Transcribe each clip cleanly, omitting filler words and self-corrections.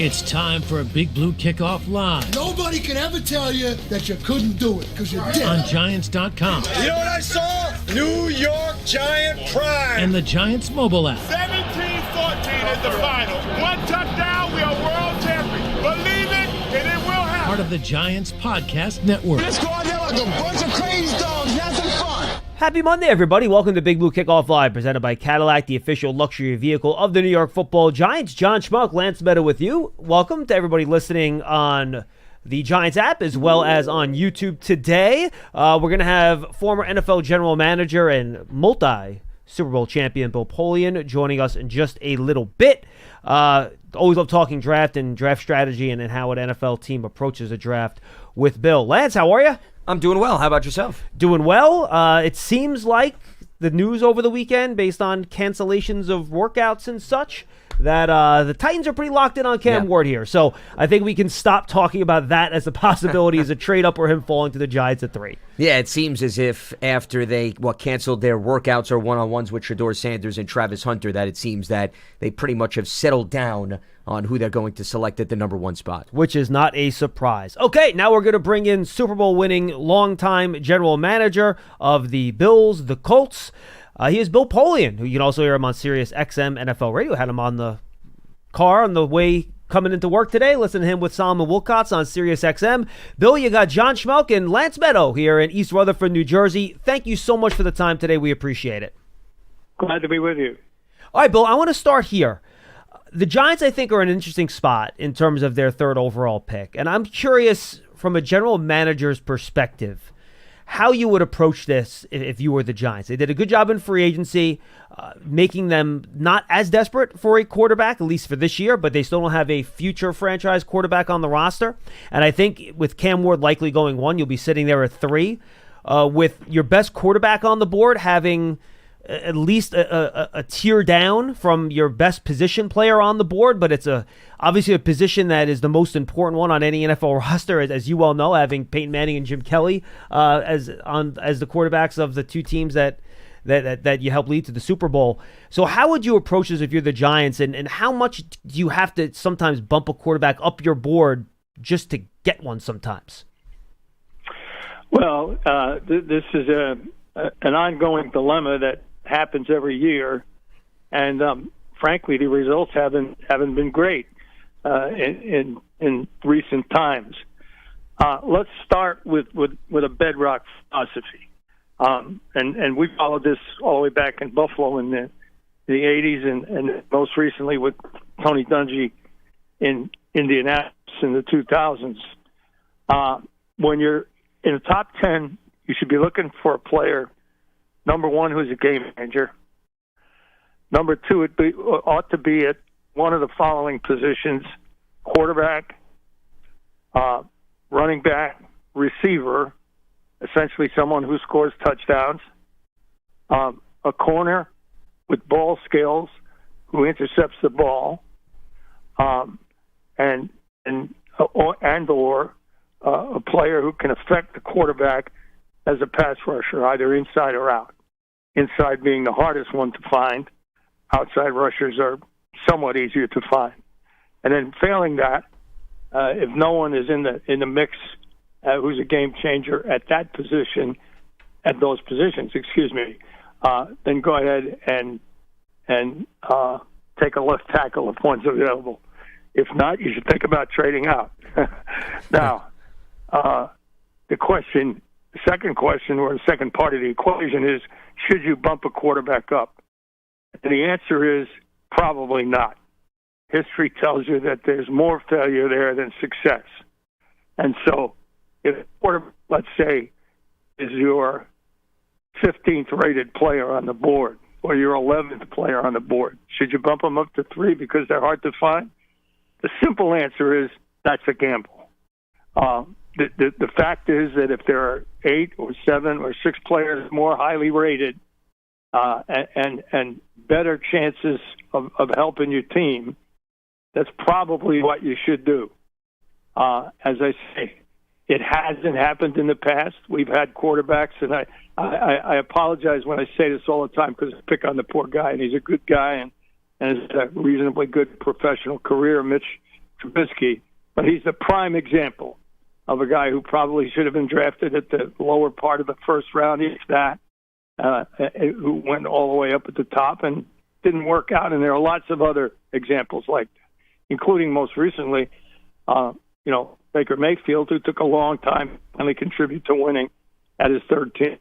It's time for a Big Blue Kickoff Live. Nobody can ever tell you that you couldn't do it, because you did. On Giants.com. You know what I saw? New York Giant pride. And the Giants mobile app. 17-14 is the final. One touchdown, we are world champions. Believe it, and it will happen. Part of the Giants Podcast Network. Let's go out there like a bunch of crazy dogs. Have some fun. Happy Monday, everybody. Welcome to Big Blue Kickoff Live, presented by Cadillac, the official luxury vehicle of the New York Football Giants. John Schmuck, Lance Meadow with you. Welcome to everybody listening on the Giants app as well as on YouTube today. We're going to have former NFL general manager and multi-Super Bowl champion Bill Polian joining us in just a little bit. Always love talking draft and draft strategy and how an NFL team approaches a draft with Bill. Lance, how are you? I'm doing well. How about yourself? Doing well. It seems like the news over the weekend, based on cancellations of workouts and such, that the Titans are pretty locked in on Cam Ward here. So I think we can stop talking about that as a possibility as a trade-up or him falling to the Giants at 3. Yeah, it seems as if after they canceled their workouts or one-on-ones with Shedeur Sanders and Travis Hunter, that it seems that they pretty much have settled down on who they're going to select at the number 1 spot. Which is not a surprise. Okay, now we're going to bring in Super Bowl winning longtime general manager of the Bills, the Colts. He is Bill Polian, who you can also hear him on Sirius XM NFL Radio. Had him on the car on the way coming into work today. Listen to him with Solomon Wilcots on Sirius XM. Bill, you got John Schmuck and Lance Meadow here in East Rutherford, New Jersey. Thank you so much for the time today. We appreciate it. Glad to be with you. All right, Bill, I want to start here. The Giants, I think, are in an interesting spot in terms of their 3rd overall pick. And I'm curious, from a general manager's perspective, how you would approach this if you were the Giants. They did a good job in free agency, making them not as desperate for a quarterback, at least for this year, but they still don't have a future franchise quarterback on the roster. And I think with Cam Ward likely going 1, you'll be sitting there at 3, with your best quarterback on the board having at least a tier down from your best position player on the board, but it's obviously a position that is the most important one on any NFL roster, as you well know, having Peyton Manning and Jim Kelly as the quarterbacks of the 2 teams that you helped lead to the Super Bowl. So how would you approach this if you're the Giants, and how much do you have to sometimes bump a quarterback up your board just to get one sometimes? Well, this is an ongoing dilemma that happens every year, and frankly, the results haven't been great in recent times. Let's start with a bedrock philosophy, and we followed this all the way back in Buffalo in the 80s, and most recently with Tony Dungy in Indianapolis in the 2000s. When you're in the top 10, you should be looking for a player. Number 1, who's a game manager. Number 2, ought to be at one of the following positions: quarterback, running back, receiver, essentially someone who scores touchdowns, a corner with ball skills who intercepts the ball, and a player who can affect the quarterback as a pass rusher, either inside or out. Inside being the hardest one to find. Outside rushers are somewhat easier to find. And then failing that, if no one is in the mix who's a game changer at that position, at those positions, then go ahead and take a left tackle if one's available. If not, you should think about trading out. Now, the second question, or the second part of the equation, is should you bump a quarterback up? And the answer is probably not. History tells you that there's more failure there than success. And so if a quarterback, let's say, is your 15th rated player on the board or your 11th player on the board, should you bump them up to 3 because they're hard to find? The simple answer is that's a gamble. The fact is that if there are 8 or 7 or 6 players more highly rated and better chances of helping your team, that's probably what you should do. As I say, it hasn't happened in the past. We've had quarterbacks, and I apologize when I say this all the time because I pick on the poor guy, and he's a good guy and has a reasonably good professional career. Mitch Trubisky, but he's the prime example of a guy who probably should have been drafted at the lower part of the first round, if that, who went all the way up at the top and didn't work out. And there are lots of other examples like that, including most recently, Baker Mayfield, who took a long time to finally contribute to winning at his third team.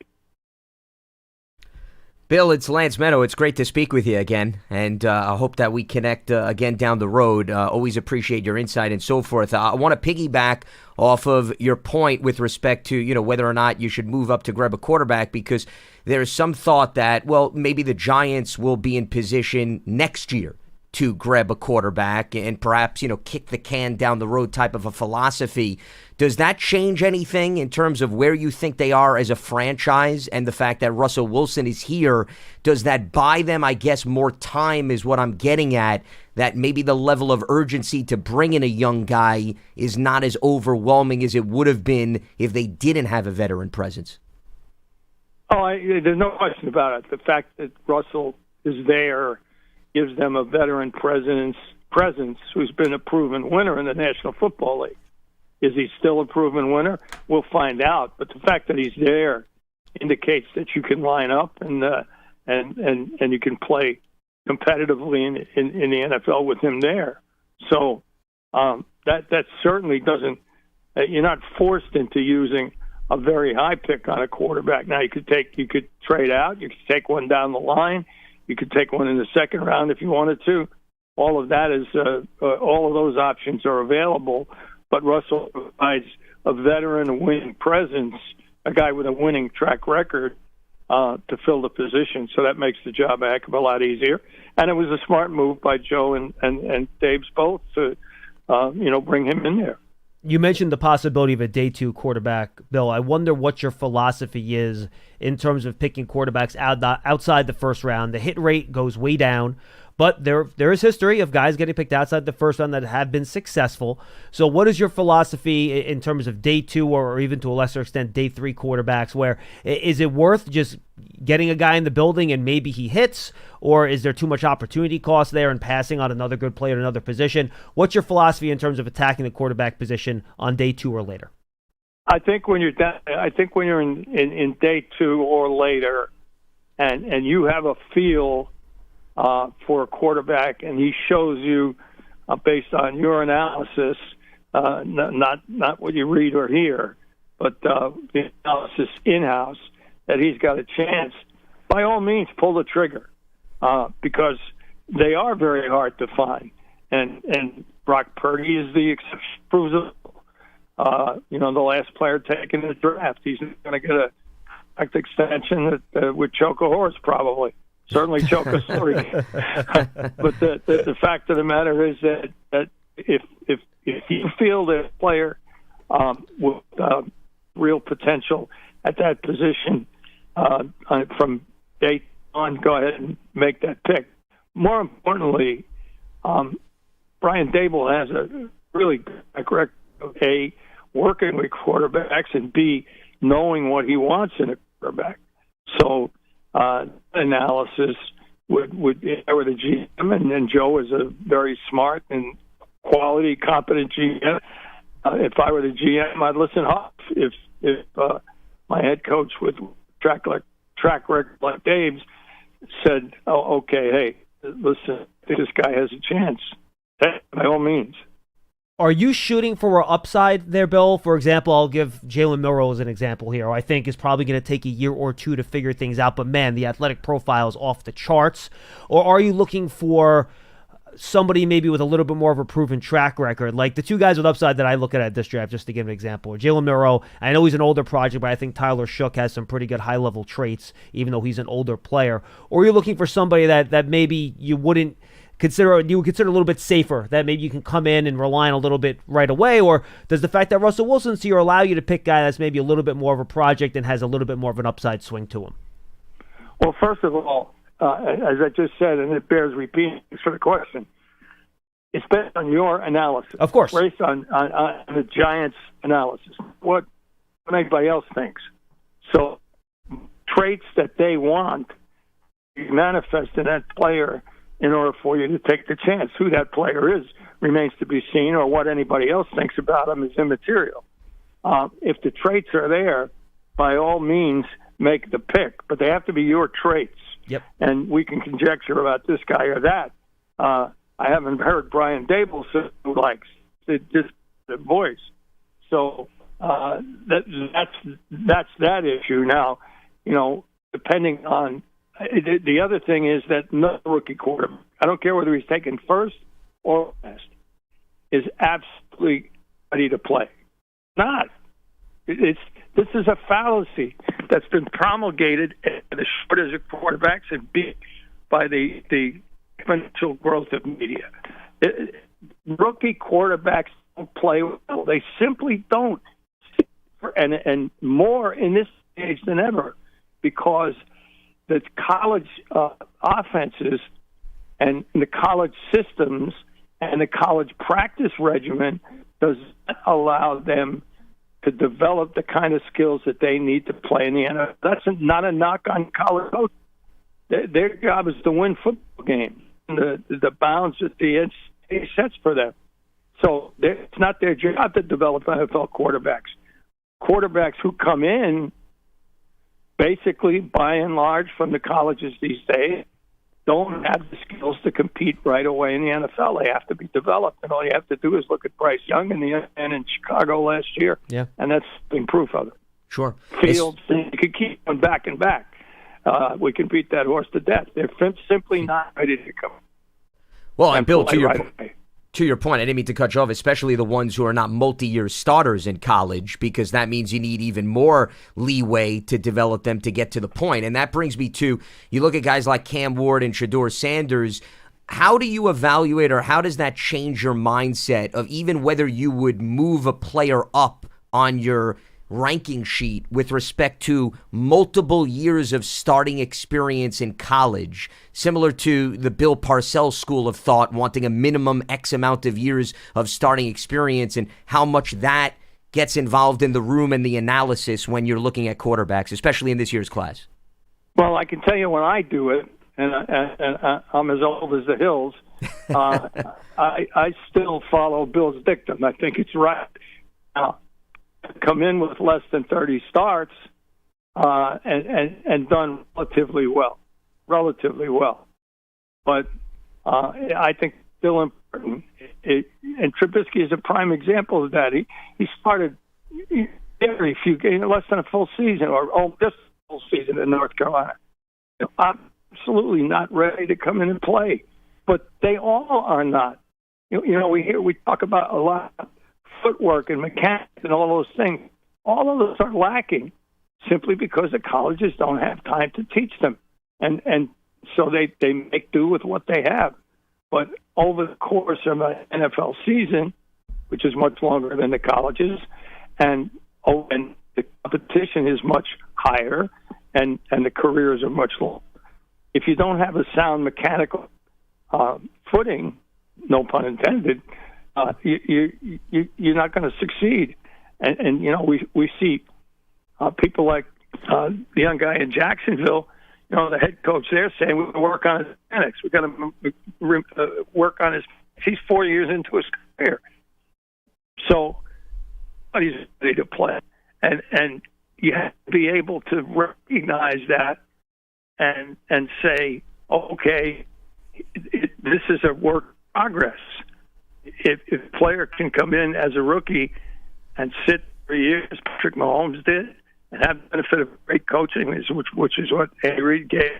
Bill, it's Lance Meadow. It's great to speak with you again, and I hope that we connect again down the road. Always appreciate your insight and so forth. I want to piggyback off of your point with respect to, whether or not you should move up to grab a quarterback, because there's some thought that, well, maybe the Giants will be in position next year to grab a quarterback and perhaps, kick the can down the road type of a philosophy. Does that change anything in terms of where you think they are as a franchise and the fact that Russell Wilson is here? Does that buy them, I guess, more time is what I'm getting at, that maybe the level of urgency to bring in a young guy is not as overwhelming as it would have been if they didn't have a veteran presence? There's no question about it. The fact that Russell is there gives them a veteran presence who's been a proven winner in the National Football League. Is he still a proven winner? We'll find out. But the fact that he's there indicates that you can line up and you can play competitively in the NFL with him there. So that certainly doesn't. You're not forced into using a very high pick on a quarterback. Now you could trade out. You could take one down the line. You could take one in the second round if you wanted to. All of that is all of those options are available. But Russell provides a veteran winning presence, a guy with a winning track record to fill the position. So that makes the job a heck of a lot easier. And it was a smart move by Joe and Dave's both to bring him in there. You mentioned the possibility of a day two quarterback, Bill. I wonder what your philosophy is in terms of picking quarterbacks outside the first round. The hit rate goes way down, but there is history of guys getting picked outside the first round that have been successful. So what is your philosophy in terms of day two or even to a lesser extent day three quarterbacks, where is it worth just getting a guy in the building and maybe he hits, or is there too much opportunity cost there and passing on another good player at another position? What's your philosophy in terms of attacking the quarterback position on day two or later? I think when you're in day two or later, and you have a feel for a quarterback, and he shows you based on your analysis, not what you read or hear, but the analysis in-house, that he's got a chance, by all means, pull the trigger because they are very hard to find. And Brock Purdy is the exception. Proves it. The last player taken in the draft. He's going to get a contract extension that would choke a horse, probably. Certainly choke a story. But the fact of the matter is that if you feel that a player with real potential at that position from day on, go ahead and make that pick. More importantly, Brian Dable has a really good record of A, working with quarterbacks, and B, knowing what he wants in a quarterback. So analysis would if I were the GM, and Joe is a very smart and quality, competent GM. If I were the GM, I'd listen hard. If my head coach with track record like Dave's said, "Oh, okay, hey, listen, this guy has a chance," by all means. Are you shooting for an upside there, Bill? For example, I'll give Jaylen Milro as an example here, who I think is probably going to take a year or two to figure things out, but man, the athletic profile is off the charts. Or are you looking for somebody maybe with a little bit more of a proven track record? Like the two guys with upside that I look at this draft, just to give an example, Jaylen Milro, I know he's an older project, but I think Tyler Shook has some pretty good high-level traits, even though he's an older player. Or are you looking for somebody that maybe you would consider a little bit safer, that maybe you can come in and rely on a little bit right away? Or does the fact that Russell Wilson's here allow you to pick a guy that's maybe a little bit more of a project and has a little bit more of an upside swing to him? Well, first of all, as I just said, and it bears repeating for the question, it's based on your analysis. Of course. Based on the Giants' analysis, what anybody else thinks. So traits that they want manifest in that player in order for you to take the chance. Who that player is remains to be seen, or what anybody else thinks about him is immaterial. If the traits are there, by all means, make the pick, but they have to be your traits. Yep. And we can conjecture about this guy or that. I haven't heard Brian Dable say who likes just the voice. So that's that issue. Now, depending on the other thing is that no rookie quarterback, I don't care whether he's taken first or last, is absolutely ready to play. Not. This is a fallacy that's been promulgated at the shortage of quarterbacks and beat by the exponential growth of media. Rookie quarterbacks don't play well. They simply don't. And more in this age than ever, because the college offenses and the college systems and the college practice regimen does not allow them to develop the kind of skills that they need to play in the NFL. That's not a knock on college coaches. Their job is to win football games, the bounds that the NCAA sets for them. So it's not their job to develop NFL quarterbacks. Quarterbacks who come in, basically, by and large, from the colleges these days, don't have the skills to compete right away in the NFL. They have to be developed, and all you have to do is look at Bryce Young in Chicago last year, and that's been proof of it. Sure. Fields, you could keep going back and back. We can beat that horse to death. They're simply not ready to come. Well, and Bill, to your point, I didn't mean to cut you off, especially the ones who are not multi-year starters in college, because that means you need even more leeway to develop them to get to the point. And that brings me to, you look at guys like Cam Ward and Shedeur Sanders. How do you evaluate, or how does that change your mindset of even whether you would move a player up on your ranking sheet with respect to multiple years of starting experience in college, similar to the Bill Parcells school of thought, wanting a minimum X amount of years of starting experience, and how much that gets involved in the room and the analysis when you're looking at quarterbacks, especially in this year's class? Well, I can tell you when I do it, and I'm as old as the hills, I still follow Bill's dictum. I think it's right. Come in with less than 30 starts and done relatively well. But I think still important. And Trubisky is a prime example of that. He started very few games, less than a full season, or just a full season in North Carolina. I'm absolutely not ready to come in and play, but they all are not. We talk about a lot of footwork and mechanics and all those things. All of those are lacking simply because the colleges don't have time to teach them. And so they make do with what they have. But over the course of an NFL season, which is much longer than the colleges, and the competition is much higher and the careers are much longer. If you don't have a sound mechanical footing, no pun intended, you're not going to succeed. And we see people like the young guy in Jacksonville, the head coach there saying we're going to work on his mechanics. We're going to work on his. He's 4 years into his career, so he's ready to play. And you have to be able to recognize that and say, okay, this is a work in progress. If a player can come in as a rookie and sit for years, Patrick Mahomes did, and have the benefit of great coaching, which is what Andy Reid gave,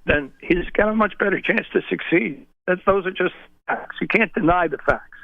then he's got a much better chance to succeed. Those are just facts. You can't deny the facts.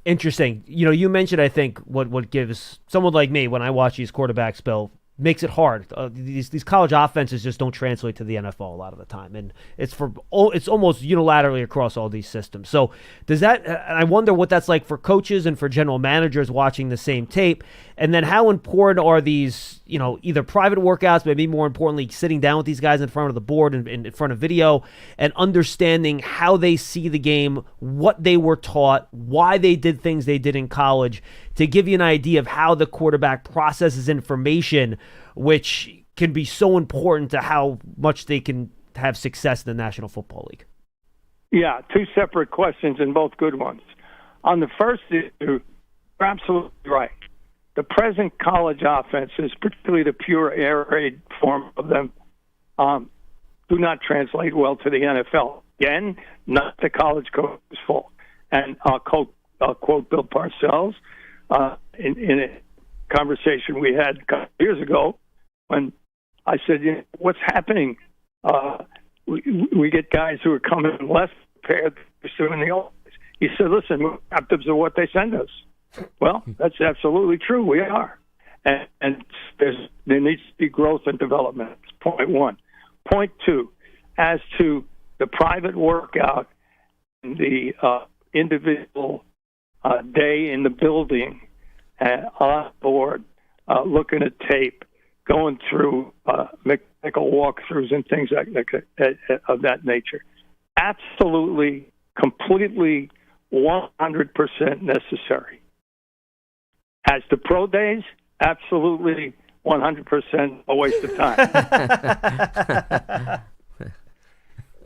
Interesting. You mentioned, I think, what gives someone like me, when I watch these quarterbacks, Bill, makes it hard. These college offenses just don't translate to the NFL a lot of the time, and it's almost unilaterally across all these systems. So does that? And I wonder what that's like for coaches and for general managers watching the same tape. And then how important are these, either private workouts, maybe more importantly, sitting down with these guys in front of the board and in front of video, and understanding how they see the game, what they were taught, why they did things they did in college, to give you an idea of how the quarterback processes information, which can be so important to how much they can have success in the National Football League. Yeah, two separate questions and both good ones. On the first issue, you're absolutely right. The present college offenses, particularly the pure air raid form of them, do not translate well to the NFL. Again, not the college coach's fault. And I'll quote Bill Parcells in a conversation we had a couple years ago when I said, you know, what's happening? We get guys who are coming less prepared than pursuing the old days. He said, listen, we're captives of what they send us. Well, that's absolutely true. We are. And there needs to be growth and development. That's point one. Point two, as to the private workout, the individual day in the building, on board, looking at tape, going through mechanical walkthroughs and things of that nature. Absolutely, completely, 100% necessary. As to pro days, absolutely 100% a waste of time.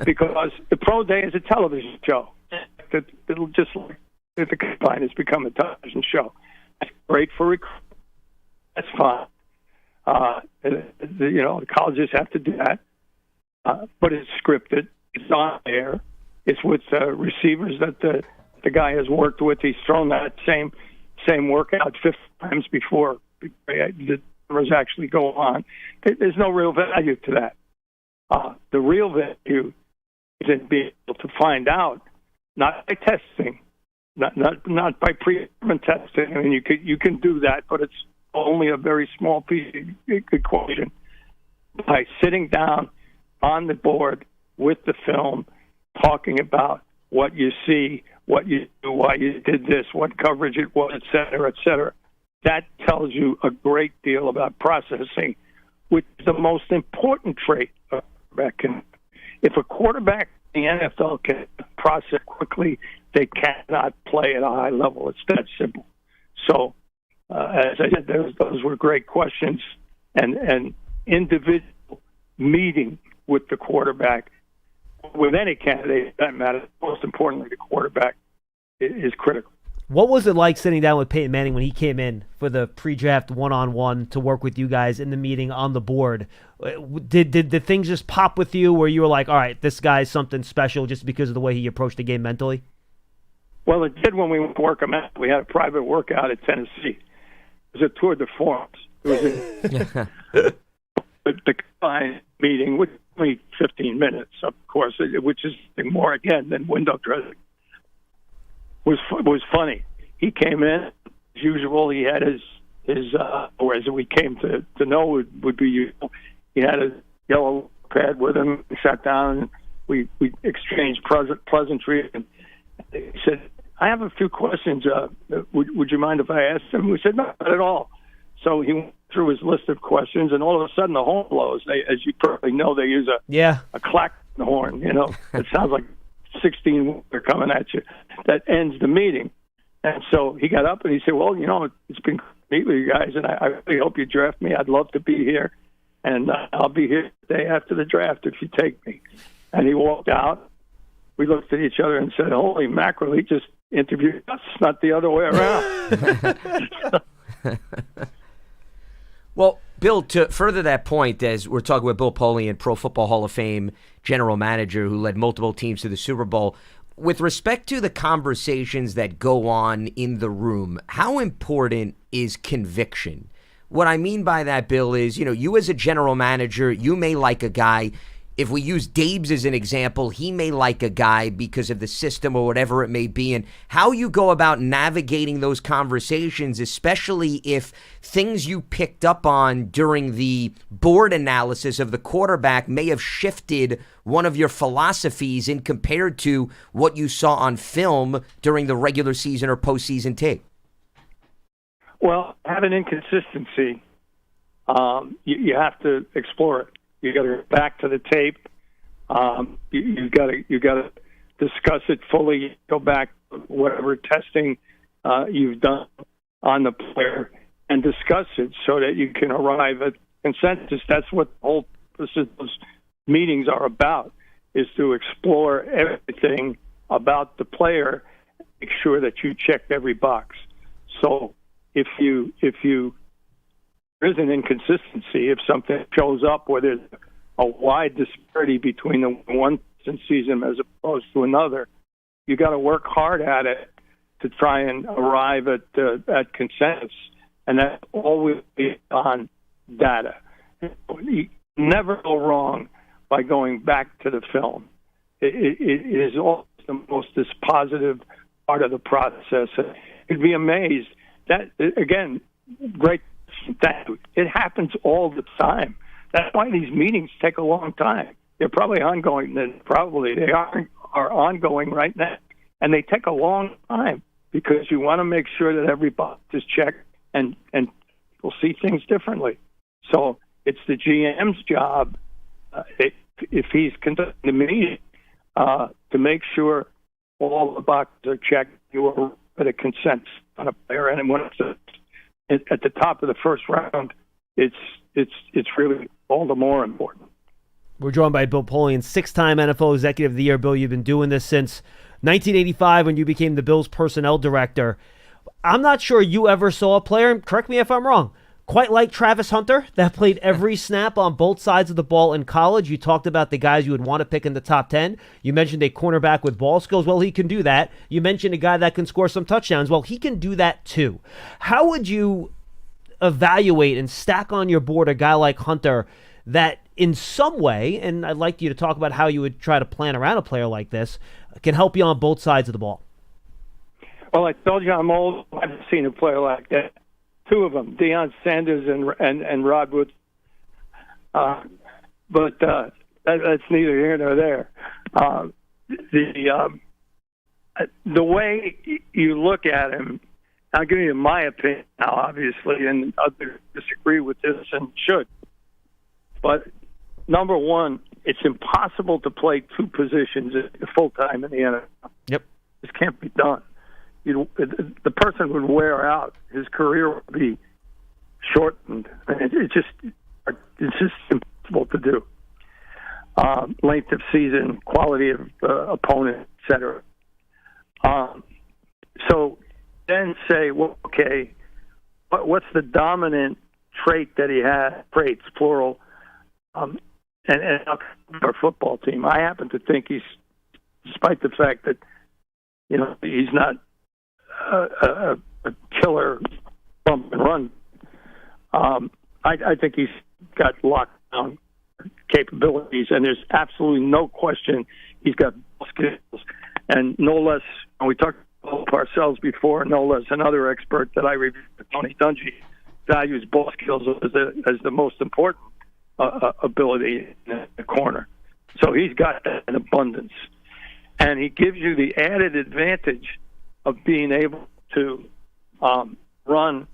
Because the pro day is a television show. It'll just like the combine has become a television show. That's great for recruiting. That's fine. The colleges have to do that. But it's scripted. It's on air. It's with receivers that the guy has worked with. He's thrown that same workout 50 times before the numbers actually go on. There's no real value to that. The real value is in being able to find out, not by testing, not by pre-treatment testing. I mean, you can do that, but it's only a very small piece of the equation. By sitting down on the board with the film, talking about what you see, what you do, why you did this, what coverage it was, et cetera, et cetera. That tells you a great deal about processing, which is the most important trait of a quarterback. If a quarterback in the NFL can process quickly, they cannot play at a high level. It's that simple. So, as I said, those were great questions, and individual meeting with the quarterback, with any candidate, that matters. Most importantly, the quarterback is critical. What was it like sitting down with Peyton Manning when he came in for the pre-draft one-on-one to work with you guys in the meeting on the board? Did things just pop with you where you were like, all right, this guy's something special just because of the way he approached the game mentally? Well, it did when we went to work him out. We had a private workout at Tennessee. It was a tour de force. It was the combine meeting, which was only 15 minutes, of course, which is more, again, than window dressing. Was funny. He came in as usual. He had his or as we came to know would be usual. He had a yellow pad with him. He sat down and we exchanged pleasantries. And he said, "I have a few questions. Would you mind if I asked them?" We said, "No, not at all." So he went through his list of questions, and all of a sudden the horn blows. As you probably know, they use a clack horn. You know, it sounds like 16 are coming at you. That ends the meeting. And so he got up and he said, well, you know, it's been great to meet with you guys, and I really hope you draft me. I'd love to be here, and I'll be here the day after the draft if you take me. And he walked out. We looked at each other and said, holy mackerel, he just interviewed us, not the other way around. Well, Bill, to further that point, as we're talking with Bill Polian, Pro Football Hall of Fame general manager who led multiple teams to the Super Bowl, with respect to the conversations that go on in the room, how important is conviction? What I mean by that, Bill, is, you know, you as a general manager, you may like a guy. If we use Dabes as an example, he may like a guy because of the system or whatever it may be, and how you go about navigating those conversations, especially if things you picked up on during the board analysis of the quarterback may have shifted one of your philosophies in compared to what you saw on film during the regular season or postseason tape. Well, have an inconsistency. You have to explore it. You got to go back to the tape. You got to discuss it fully. Go back to whatever testing you've done on the player and discuss it so that you can arrive at consensus. That's what the whole purpose of those meetings are about. is to explore everything about the player, make sure that you check every box. So if there is an inconsistency, if something shows up where there's a wide disparity between the one person sees him as opposed to another, you got to work hard at it to try and arrive at consensus, and that's always on data. You never go wrong by going back to the film. It is always the most dispositive part of the process. You'd be amazed. That, again, great. It happens all the time. That's why these meetings take a long time. They're probably ongoing. They are ongoing right now, and they take a long time because you want to make sure that every box is checked, and people see things differently. So it's the GM's job, if he's conducting the meeting, to make sure all the boxes are checked. You are at a consensus on a player, and when it's at the top of the first round, it's really all the more important. We're joined by Bill Polian, 6-time NFL Executive of the Year. Bill, you've been doing this since 1985 when you became the Bills personnel director. I'm not sure you ever saw a player, correct me if I'm wrong, quite like Travis Hunter, that played every snap on both sides of the ball in college. You talked about the guys you would want to pick in the top 10. You mentioned a cornerback with ball skills. Well, he can do that. You mentioned a guy that can score some touchdowns. Well, he can do that too. How would you evaluate and stack on your board a guy like Hunter that in some way, and I'd like you to talk about how you would try to plan around a player like this, can help you on both sides of the ball? Well, I told you I'm old. I've seen a player like that. Two of them, Deion Sanders and Rod Wood. But that's neither here nor there. The way you look at him, I'll give you my opinion now, obviously, and others disagree with this and should. But number one, it's impossible to play two positions full time in the NFL. Yep, this can't be done. The person would wear out. His career would be shortened. It's just impossible to do. Length of season, quality of opponent, etc. So then say, well, okay, what's the dominant trait that he has? Traits, plural. And our football team. I happen to think he's, despite the fact that he's not a killer bump and run. I think he's got lockdown capabilities, and there's absolutely no question he's got skills. And no less, and we talked about ourselves before, no less another expert that I reviewed, Tony Dungy, values ball skills as the most important ability in the corner. So he's got that in abundance. And he gives you the added advantage of being able to run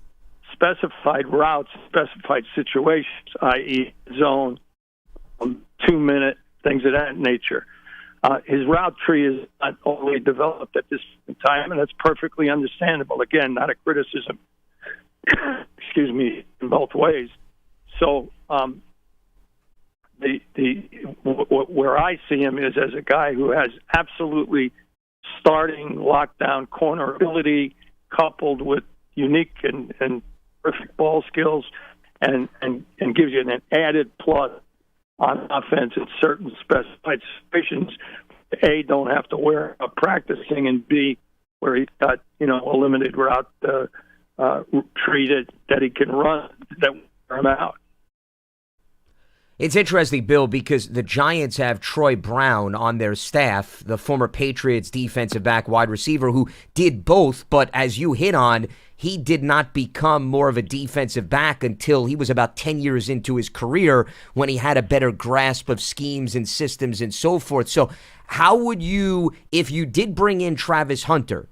specified routes, specified situations, i.e. zone, 2-minute, things of that nature. His route tree is not already developed at this time, and that's perfectly understandable. Again, not a criticism, excuse me, in both ways. So where I see him is as a guy who has absolutely starting lockdown corner ability coupled with unique and perfect ball skills and gives you an added plus on offense in certain specified situations. A, don't have to wear out practicing, and B, where he's got a limited route tree that he can run that will wear him out. It's interesting, Bill, because the Giants have Troy Brown on their staff, the former Patriots defensive back wide receiver who did both, but as you hit on, he did not become more of a defensive back until he was about 10 years into his career when he had a better grasp of schemes and systems and so forth. So how would you, if you did bring in Travis Hunter,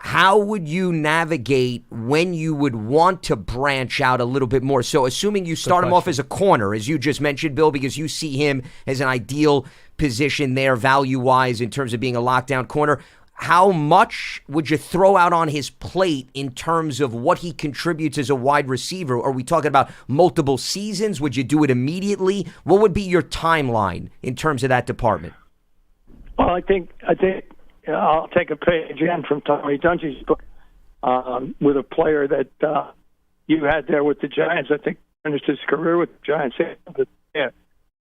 how would you navigate when you would want to branch out a little bit more? So assuming you start him off as a corner, as you just mentioned, Bill, because you see him as an ideal position there value-wise in terms of being a lockdown corner, how much would you throw out on his plate in terms of what he contributes as a wide receiver? Are we talking about multiple seasons? Would you do it immediately? What would be your timeline in terms of that department? Well, I think I'll take a page again from Tommy Dungy's book with a player that you had there with the Giants. I think finished his career with the Giants. Yeah,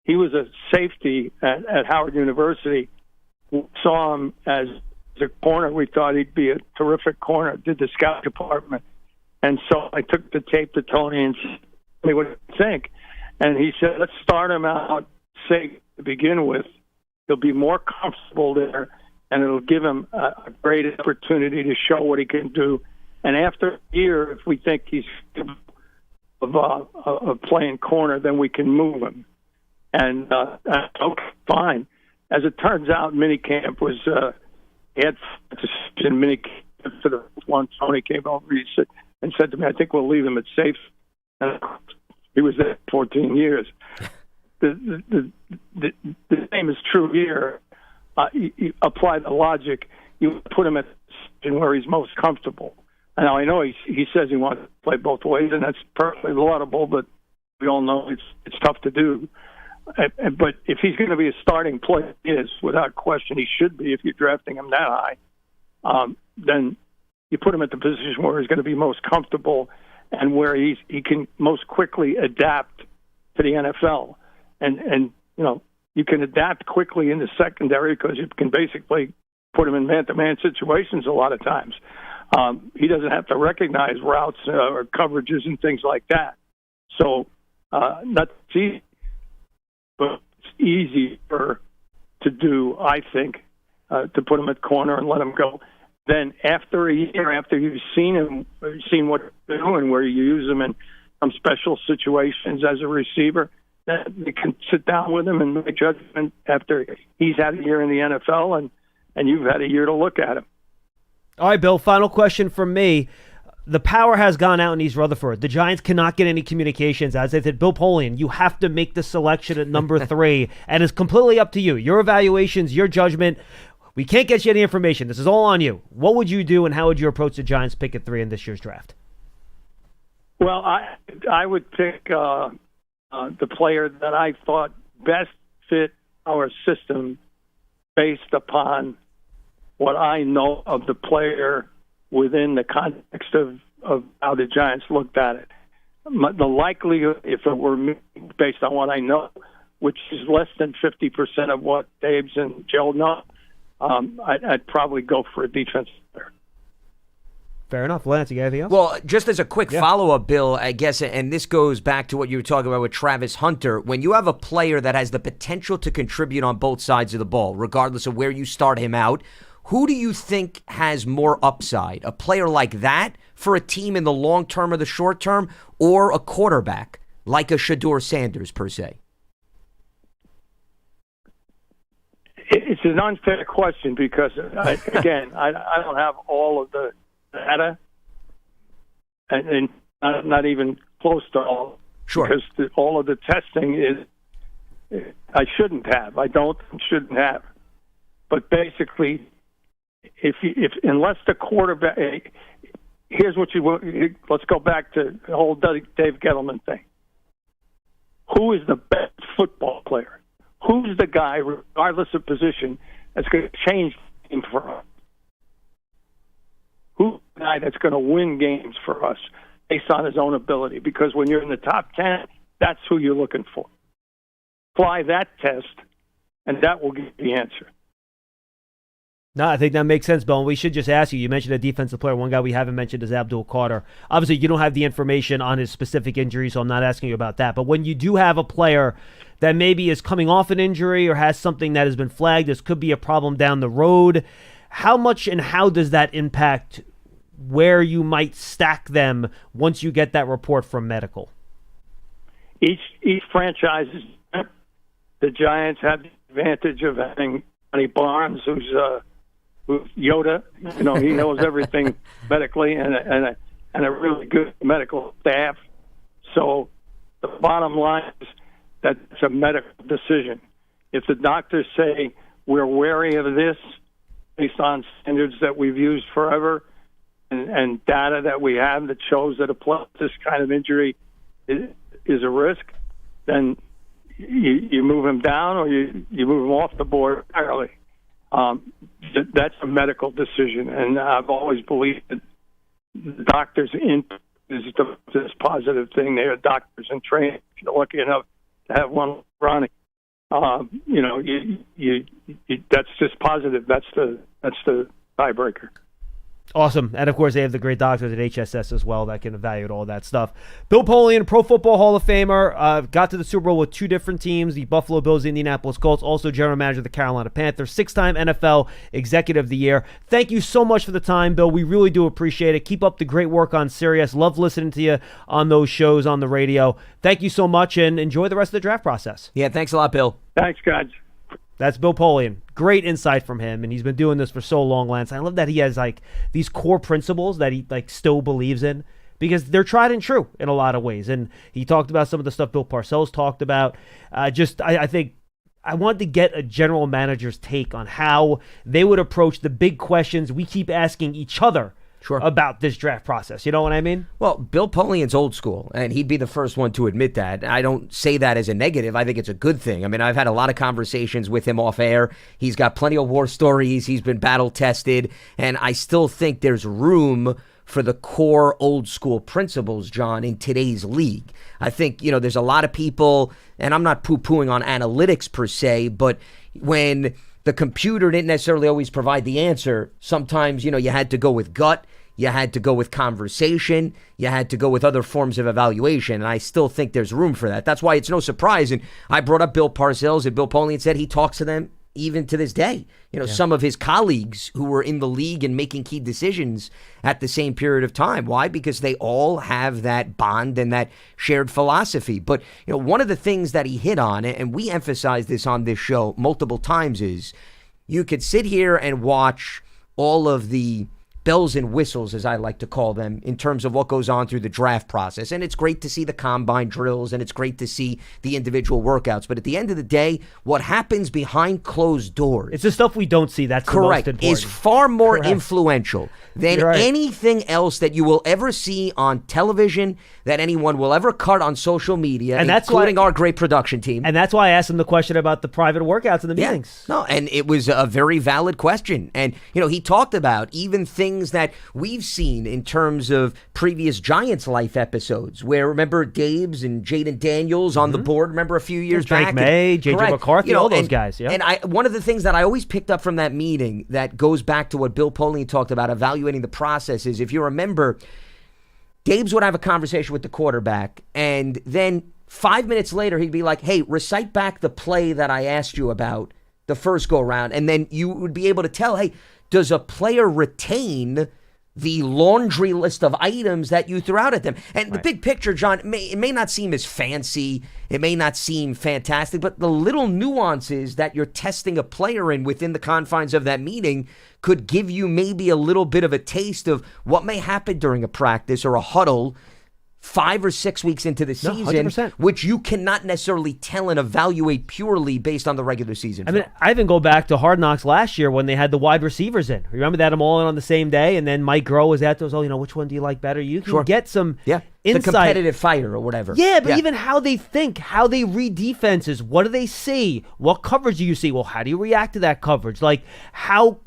he was a safety at Howard University. We saw him as a corner. We thought he'd be a terrific corner. Did the scout department, and so I took the tape to Tony and said, "Tell me what you think." And he said, "Let's start him out safe to begin with. He'll be more comfortable there, and it'll give him a great opportunity to show what he can do. And after a year, if we think he's of playing corner, then we can move him." And okay, fine. As it turns out, minicamp was he had in minicamp for the one. Tony came over and said to me, "I think we'll leave him at safe." And he was there 14 years. The same is true here. You apply the logic. You put him at where he's most comfortable. Now I know he says he wants to play both ways, and that's perfectly laudable. But we all know it's tough to do. But if he's going to be a starting player, he is without question. He should be if you're drafting him that high. Then you put him at the position where he's going to be most comfortable and where he can most quickly adapt to the NFL. And you can adapt quickly in the secondary because you can basically put him in man-to-man situations a lot of times. He doesn't have to recognize routes or coverages and things like that. So not easy, but it's easier to do, I think, to put him at corner and let him go. Then after a year, after you've seen him, seen what he's doing, where you use him in some special situations as a receiver, then you can sit down with him and make judgment after he's had a year in the NFL and you've had a year to look at him. All right, Bill, final question from me. The power has gone out in East Rutherford. The Giants cannot get any communications. As I said, Bill Polian, you have to make the selection at number 3, and it's completely up to you. Your evaluations, your judgment. We can't get you any information. This is all on you. What would you do, and how would you approach the Giants pick at 3 in this year's draft? Well, I would pick the player that I thought best fit our system based upon what I know of the player within the context of how the Giants looked at it. The likelihood, if it were me, based on what I know, which is less than 50% of what Dave's and Joe know, I'd probably go for a defensive player. Fair enough. Lance, you got anything else? Well, just as a quick follow-up, Bill, I guess, and this goes back to what you were talking about with Travis Hunter, when you have a player that has the potential to contribute on both sides of the ball, regardless of where you start him out, who do you think has more upside? A player like that for a team in the long term or the short term, or a quarterback like a Shedeur Sanders, per se? It's an unfair question because, I don't have all of the data, and not even close to all. Sure. Because all of the testing is, I shouldn't have. I shouldn't have. But basically, if unless the quarterback, here's what you want. Let's go back to the whole Dave Gettleman thing. Who is the best football player? Who's the guy, regardless of position, that's going to change the game for us? Who's the guy that's going to win games for us based on his own ability? Because when you're in the top 10, that's who you're looking for. Apply that test, and that will give you the answer. No, I think that makes sense, Bill. And we should just ask you. You mentioned a defensive player. One guy we haven't mentioned is Abdul Carter. Obviously, you don't have the information on his specific injury, so I'm not asking you about that. But when you do have a player that maybe is coming off an injury or has something that has been flagged, this could be a problem down the road, how much and how does that impact where you might stack them once you get that report from medical? Each franchise is different. The Giants have the advantage of having Johnny Barnes, who's Yoda. He knows everything medically, and a really good medical staff. So the bottom line is that's a medical decision. If the doctors say we're wary of this based on standards that we've used forever and data that we have that shows that this kind of injury is a risk, then you move him down or you move him off the board entirely. that's a medical decision, and I've always believed that the doctor's input is this positive thing. They are doctors in training. If you're lucky enough to have one running, that's just positive. That's the tiebreaker. Awesome. And, of course, they have the great doctors at HSS as well that can evaluate all that stuff. Bill Polian, Pro Football Hall of Famer, got to the Super Bowl with 2 different teams, the Buffalo Bills, the Indianapolis Colts, also general manager of the Carolina Panthers, 6-time NFL Executive of the Year. Thank you so much for the time, Bill. We really do appreciate it. Keep up the great work on Sirius. Love listening to you on those shows on the radio. Thank you so much, and enjoy the rest of the draft process. Yeah, thanks a lot, Bill. Thanks, guys. That's Bill Polian. Great insight from him, and he's been doing this for so long, Lance. I love that he has these core principles that he still believes in, because they're tried and true in a lot of ways. And he talked about some of the stuff Bill Parcells talked about. I think I wanted to get a general manager's take on how they would approach the big questions we keep asking each other about this draft process. You know what I mean? Well, Bill Polian's old school, and he'd be the first one to admit that. I don't say that as a negative. I think it's a good thing. I mean, I've had a lot of conversations with him off air. He's got plenty of war stories. He's been battle-tested, and I still think there's room for the core old school principles, John, in today's league. I think, there's a lot of people, and I'm not poo-pooing on analytics per se, but when the computer didn't necessarily always provide the answer, sometimes, you had to go with gut. You had to go with conversation. You had to go with other forms of evaluation. And I still think there's room for that. That's why it's no surprise. And I brought up Bill Parcells, and Bill Polian said he talks to them even to this day. Some of his colleagues who were in the league and making key decisions at the same period of time. Why? Because they all have that bond and that shared philosophy. But, one of the things that he hit on, and we emphasize this on this show multiple times, is you could sit here and watch all of the bells and whistles, as I like to call them, in terms of what goes on through the draft process. And it's great to see the combine drills, and it's great to see the individual workouts. But at the end of the day, what happens behind closed doors, it's the stuff we don't see. That's correct, the most important. Is far more influential than anything else that you will ever see on television, that anyone will ever cut on social media, and including our great production team. And that's why I asked him the question about the private workouts in the meetings. No, and it was a very valid question. And, he talked about even things that we've seen in terms of previous Giants Life episodes, where, remember, Dave's and Jaden Daniels on the board, remember a few years Drake back? May, J.J. McCarthy, all those guys. Yeah. And one of the things that I always picked up from that meeting that goes back to what Bill Polian talked about, evaluating the process, is, if you remember, Dave's would have a conversation with the quarterback, and then 5 minutes later, he'd be like, hey, recite back the play that I asked you about the first go-around, and then you would be able to tell, hey, does a player retain the laundry list of items that you threw out at them? And the big picture, John, it may not seem as fancy, it may not seem fantastic, but the little nuances that you're testing a player in within the confines of that meeting could give you maybe a little bit of a taste of what may happen during a practice or a huddle 5 or 6 weeks into the season, 100%. which you cannot necessarily tell and evaluate purely based on the regular season. I mean, I even go back to Hard Knocks last year when they had the wide receivers in. Remember that them all in on the same day, and then Mike Groh was at those, which one do you like better? You can get some insight. The competitive fighter or whatever. Yeah, but even how they think, how they read defenses, what do they see? What coverage do you see? Well, how do you react to that coverage? How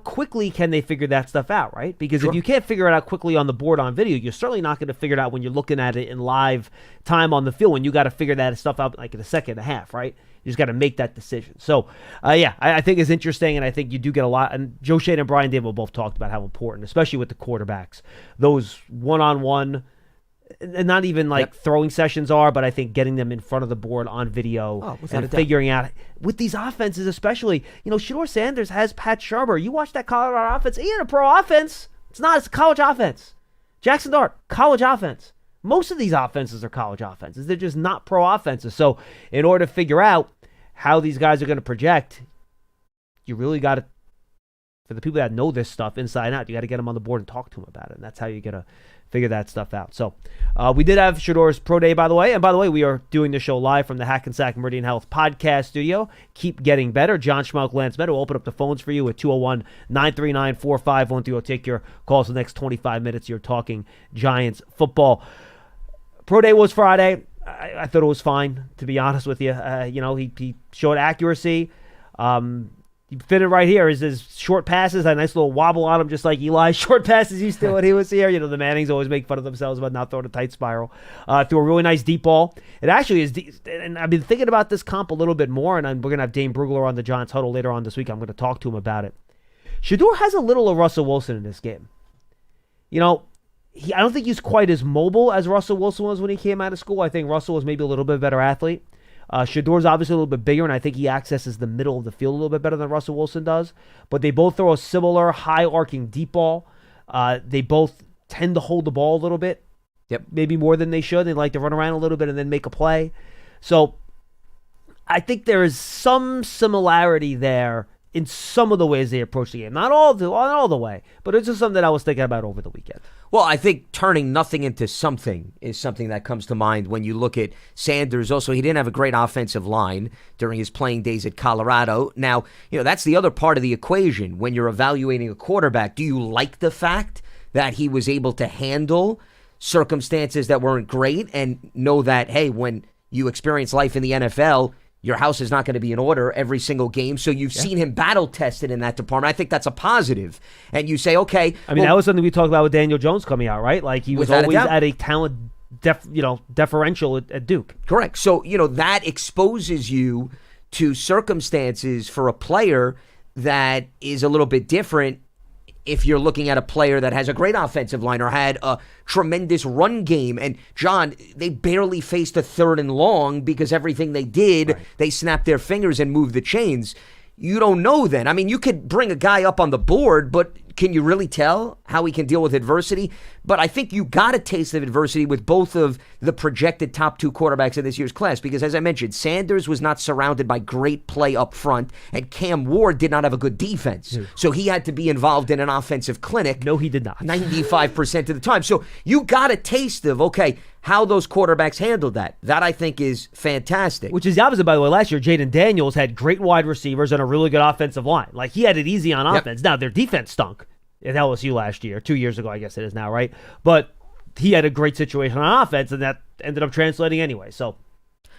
quickly can they figure that stuff out, right? Because if you can't figure it out quickly on the board on video, you're certainly not going to figure it out when you're looking at it in live time on the field, when you got to figure that stuff out in a second and a half, right? You just got to make that decision. So, I think it's interesting, and I think you do get a lot. And Joe Shane and Brian Dable both talked about how important, especially with the quarterbacks, those one-on-one, and not even throwing sessions are, but I think getting them in front of the board on video and figuring out with these offenses, especially, Shedeur Sanders has Pat Shermer. You watch that Colorado offense, he ain't a pro offense. It's not. It's a college offense. Jackson Dart, college offense. Most of these offenses are college offenses. They're just not pro offenses. So in order to figure out how these guys are going to project, you really got to, for the people that know this stuff inside out, you got to get them on the board and talk to them about it. And that's how you get to figure that stuff out. So we did have Shedeur's Pro Day, by the way. And by the way, we are doing the show live from the Hackensack Meridian Health podcast studio. Keep getting better. John Schmuck, Lance Meadow will open up the phones for you at 201-939-4513. We'll take your calls for the next 25 minutes. You're talking Giants football. Pro Day was Friday. I thought it was fine, to be honest with you. He showed accuracy. You fit it right here. Is his short passes, a nice little wobble on him, just like Eli's short passes used to when he was here. The Mannings always make fun of themselves about not throwing a tight spiral. Threw a really nice deep ball. It actually is, and I've been thinking about this comp a little bit more, and we're going to have Dane Brugler on the Giants Huddle later on this week. I'm going to talk to him about it. Shedeur has a little of Russell Wilson in this game. I don't think he's quite as mobile as Russell Wilson was when he came out of school. I think Russell was maybe a little bit better athlete. Shedeur's obviously a little bit bigger, and I think he accesses the middle of the field a little bit better than Russell Wilson does. But they both throw a similar high-arcing deep ball. They both tend to hold the ball a little bit, maybe more than they should. They like to run around a little bit and then make a play. So I think there is some similarity there in some of the ways they approach the game. Not all the way, but it's just something that I was thinking about over the weekend. Well, I think turning nothing into something is something that comes to mind when you look at Sanders. Also, he didn't have a great offensive line during his playing days at Colorado. Now, that's the other part of the equation when you're evaluating a quarterback. Do you like the fact that he was able to handle circumstances that weren't great and know that, hey, when you experience life in the NFL, your house is not going to be in order every single game. So you've seen him battle tested in that department. I think that's a positive. And you say, okay. That was something we talked about with Daniel Jones coming out, right? Like he was always at a talent deferential at Duke. Correct. So, that exposes you to circumstances for a player that is a little bit different if you're looking at a player that has a great offensive line or had a tremendous run game. And, John, they barely faced a 3rd and long because everything they did, they snapped their fingers and moved the chains. You don't know then. You could bring a guy up on the board, but can you really tell how he can deal with adversity? But I think you got a taste of adversity with both of the projected top 2 quarterbacks in this year's class because, as I mentioned, Sanders was not surrounded by great play up front, and Cam Ward did not have a good defense. So he had to be involved in an offensive clinic. No, he did not. 95% of the time. So you got a taste of, okay, how those quarterbacks handled that. That, I think, is fantastic. Which is the opposite, by the way. Last year, Jaden Daniels had great wide receivers and a really good offensive line. Like, he had it easy on offense. Now, their defense stunk at LSU last year. 2 years ago, I guess it is now, right? But he had a great situation on offense, and that ended up translating anyway. So,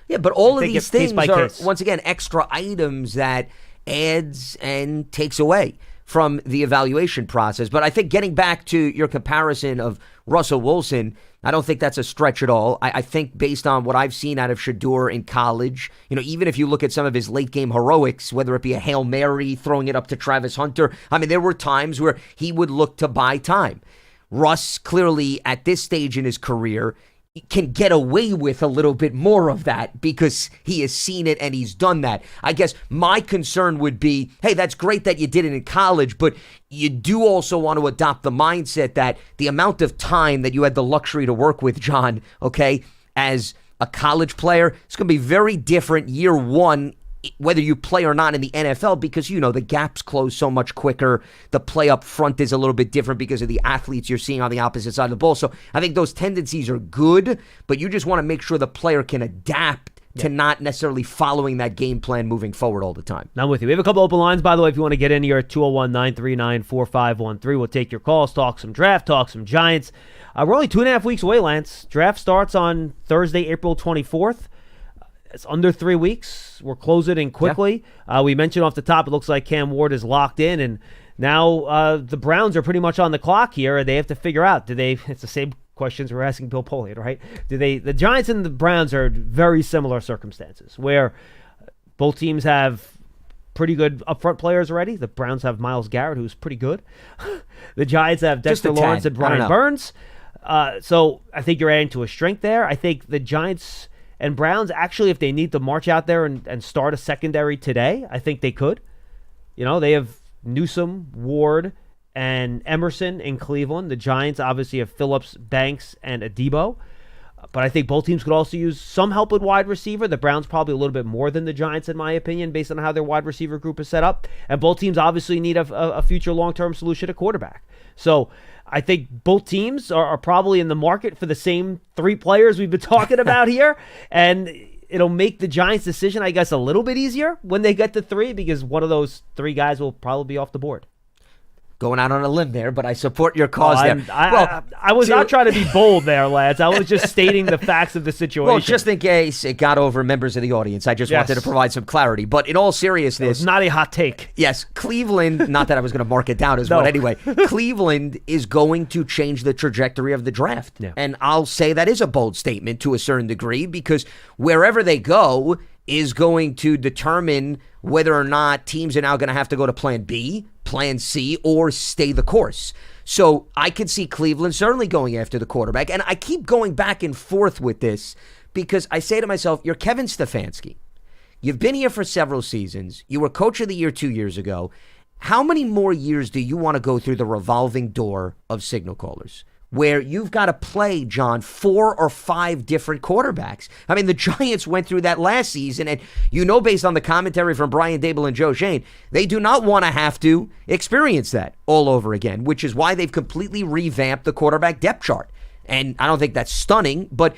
yeah, but all of these things are, case. Once again, extra items that adds and takes away from the evaluation process. But I think getting back to your comparison of Russell Wilson, I don't think that's a stretch at all. I think based on what I've seen out of Shedeur in college, even if you look at some of his late game heroics, whether it be a Hail Mary, throwing it up to Travis Hunter, there were times where he would look to buy time. Russ clearly at this stage in his career can get away with a little bit more of that because he has seen it and he's done that. I guess my concern would be, hey, that's great that you did it in college, but you do also want to adopt the mindset that the amount of time that you had the luxury to work with, John, okay, as a college player, it's going to be very different year one, whether you play or not in the NFL, because, the gaps close so much quicker. The play up front is a little bit different because of the athletes you're seeing on the opposite side of the ball. So I think those tendencies are good, but you just want to make sure the player can adapt to not necessarily following that game plan moving forward all the time. I'm with you. We have a couple open lines, by the way, if you want to get in here at 201-939-4513. We'll take your calls, talk some draft, talk some Giants. We're only 2.5 weeks away, Lance. Draft starts on Thursday, April 24th. It's under 3 weeks. We're closing in quickly. Yeah. We mentioned off the top, it looks like Cam Ward is locked in, and now the Browns are pretty much on the clock here, and they have to figure out, it's the same questions we're asking Bill Polian, right? The Giants and the Browns are very similar circumstances, where both teams have pretty good upfront players already. The Browns have Myles Garrett, who's pretty good. The Giants have Dexter Lawrence and Brian Burns. So I think you're adding to a strength there. I think the Giants and Browns, actually, if they need to march out there and start a secondary today, I think they could. They have Newsome, Ward, and Emerson in Cleveland. The Giants obviously have Phillips, Banks, and Adebo. But I think both teams could also use some help with wide receiver. The Browns probably a little bit more than the Giants, in my opinion, based on how their wide receiver group is set up. And both teams obviously need a future long-term solution at quarterback. So I think both teams are probably in the market for the same 3 players we've been talking about here. And it'll make the Giants' decision, I guess, a little bit easier when they get to 3, because one of those 3 guys will probably be off the board. going out on a limb there, but I support your cause there. I was not trying to be bold there, lads. I was just stating the facts of the situation. Well, just in case it got over members of the audience, I just wanted to provide some clarity. But in all seriousness, it's not a hot take. Yes, Cleveland, not that I was going to mark it down as one anyway, Cleveland is going to change the trajectory of the draft. Yeah. And I'll say that is a bold statement to a certain degree, because wherever they go is going to determine whether or not teams are now going to have to go to plan B, plan C, or stay the course. So I could see Cleveland certainly going after the quarterback. And I keep going back and forth with this because I say to myself, you're Kevin Stefanski. You've been here for several seasons. You were coach of the year 2 years ago. How many more years do you want to go through the revolving door of signal callers, where you've got to play, John, 4 or 5 different quarterbacks? I mean, the Giants went through that last season, and based on the commentary from Brian Dable and Joe Shane, they do not want to have to experience that all over again, which is why they've completely revamped the quarterback depth chart. And I don't think that's stunning, but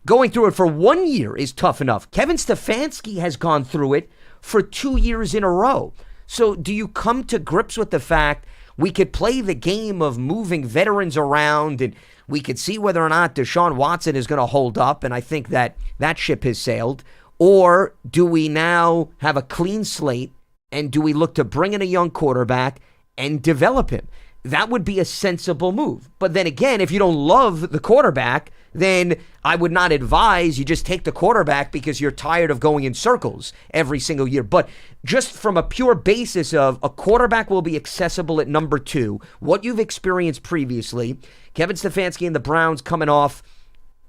going through it for 1 year is tough enough. Kevin Stefanski has gone through it for 2 years in a row. So do you come to grips with the fact we could play the game of moving veterans around and we could see whether or not Deshaun Watson is going to hold up, and I think that ship has sailed? Or do we now have a clean slate, and do we look to bring in a young quarterback and develop him? That would be a sensible move. But then again, if you don't love the quarterback, then I would not advise you just take the quarterback because you're tired of going in circles every single year. But just from a pure basis of a quarterback will be accessible at number 2, what you've experienced previously, Kevin Stefanski and the Browns coming off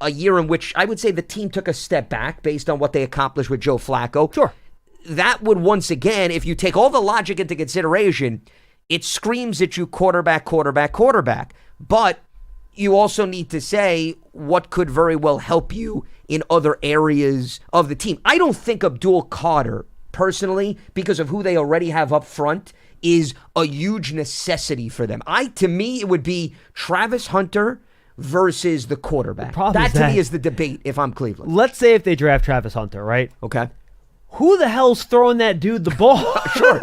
a year in which I would say the team took a step back based on what they accomplished with Joe Flacco. Sure. That would once again, if you take all the logic into consideration, it screams at you quarterback, quarterback, quarterback. But you also need to say what could very well help you in other areas of the team. I don't think Abdul Carter, personally, because of who they already have up front, is a huge necessity for them. To me, it would be Travis Hunter versus the quarterback. That to me is the debate if I'm Cleveland. Let's say if they draft Travis Hunter, right? Okay. Who the hell's throwing that dude the ball? Sure.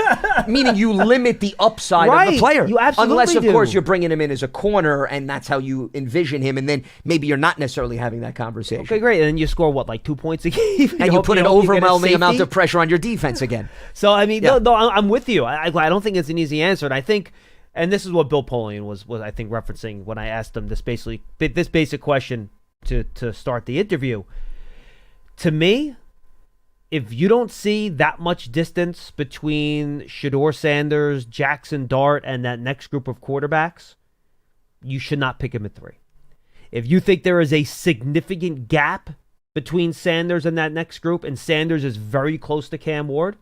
Meaning you limit the upside of the player. You absolutely Unless, of do. course, you're bringing him in as a corner, and that's how you envision him, and then maybe you're not necessarily having that conversation. Okay, great. And then you score, 2 points a game? And you put an overwhelming amount of pressure on your defense again. So, I mean, no, I'm with you. I don't think it's an easy answer. And I think, and this is what Bill Polian was I think, referencing when I asked him this basic question to start the interview. To me, if you don't see that much distance between Shedeur Sanders, Jackson Dart, and that next group of quarterbacks, you should not pick him at 3. If you think there is a significant gap between Sanders and that next group, and Sanders is very close to Cam Ward,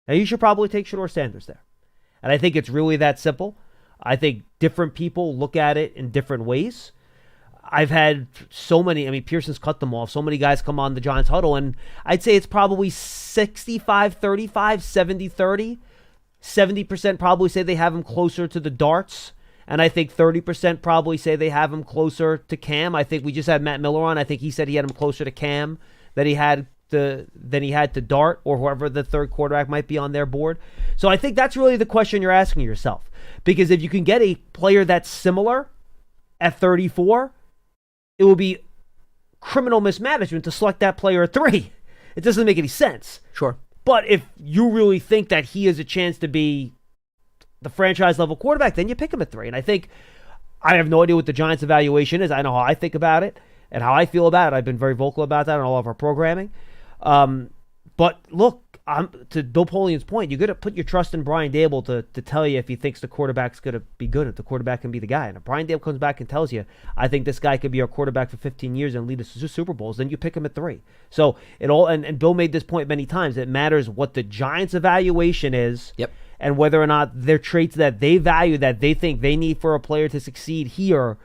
now you should probably take Shedeur Sanders there. And I think it's really that simple. I think different people look at it in different ways. I've had so many, Pearson's cut them off. So many guys come on the Giants huddle, and I'd say it's probably 65-35, 70-30. 70% probably say they have him closer to the darts, and I think 30% probably say they have him closer to Cam. I think we just had Matt Miller on. I think he said he had him closer to Cam than he had to Dart or whoever the third quarterback might be on their board. So I think that's really the question you're asking yourself. Because if you can get a player that's similar at 34, it will be criminal mismanagement to select that player at 3. It doesn't make any sense. Sure. But if you really think that he has a chance to be the franchise level quarterback, then you pick him at 3. And I think I have no idea what the Giants' evaluation is. I know how I think about it and how I feel about it. I've been very vocal about that in all of our programming. But look, to Bill Polian's point, you got to put your trust in Brian Dable to tell you if he thinks the quarterback's going to be good, if the quarterback can be the guy. And if Brian Dable comes back and tells you, I think this guy could be our quarterback for 15 years and lead us to Super Bowls, then you pick him at 3. So it all, and Bill made this point many times, it matters what the Giants' evaluation is. Yep. And whether or not their traits that they value, that they think they need for a player to succeed here,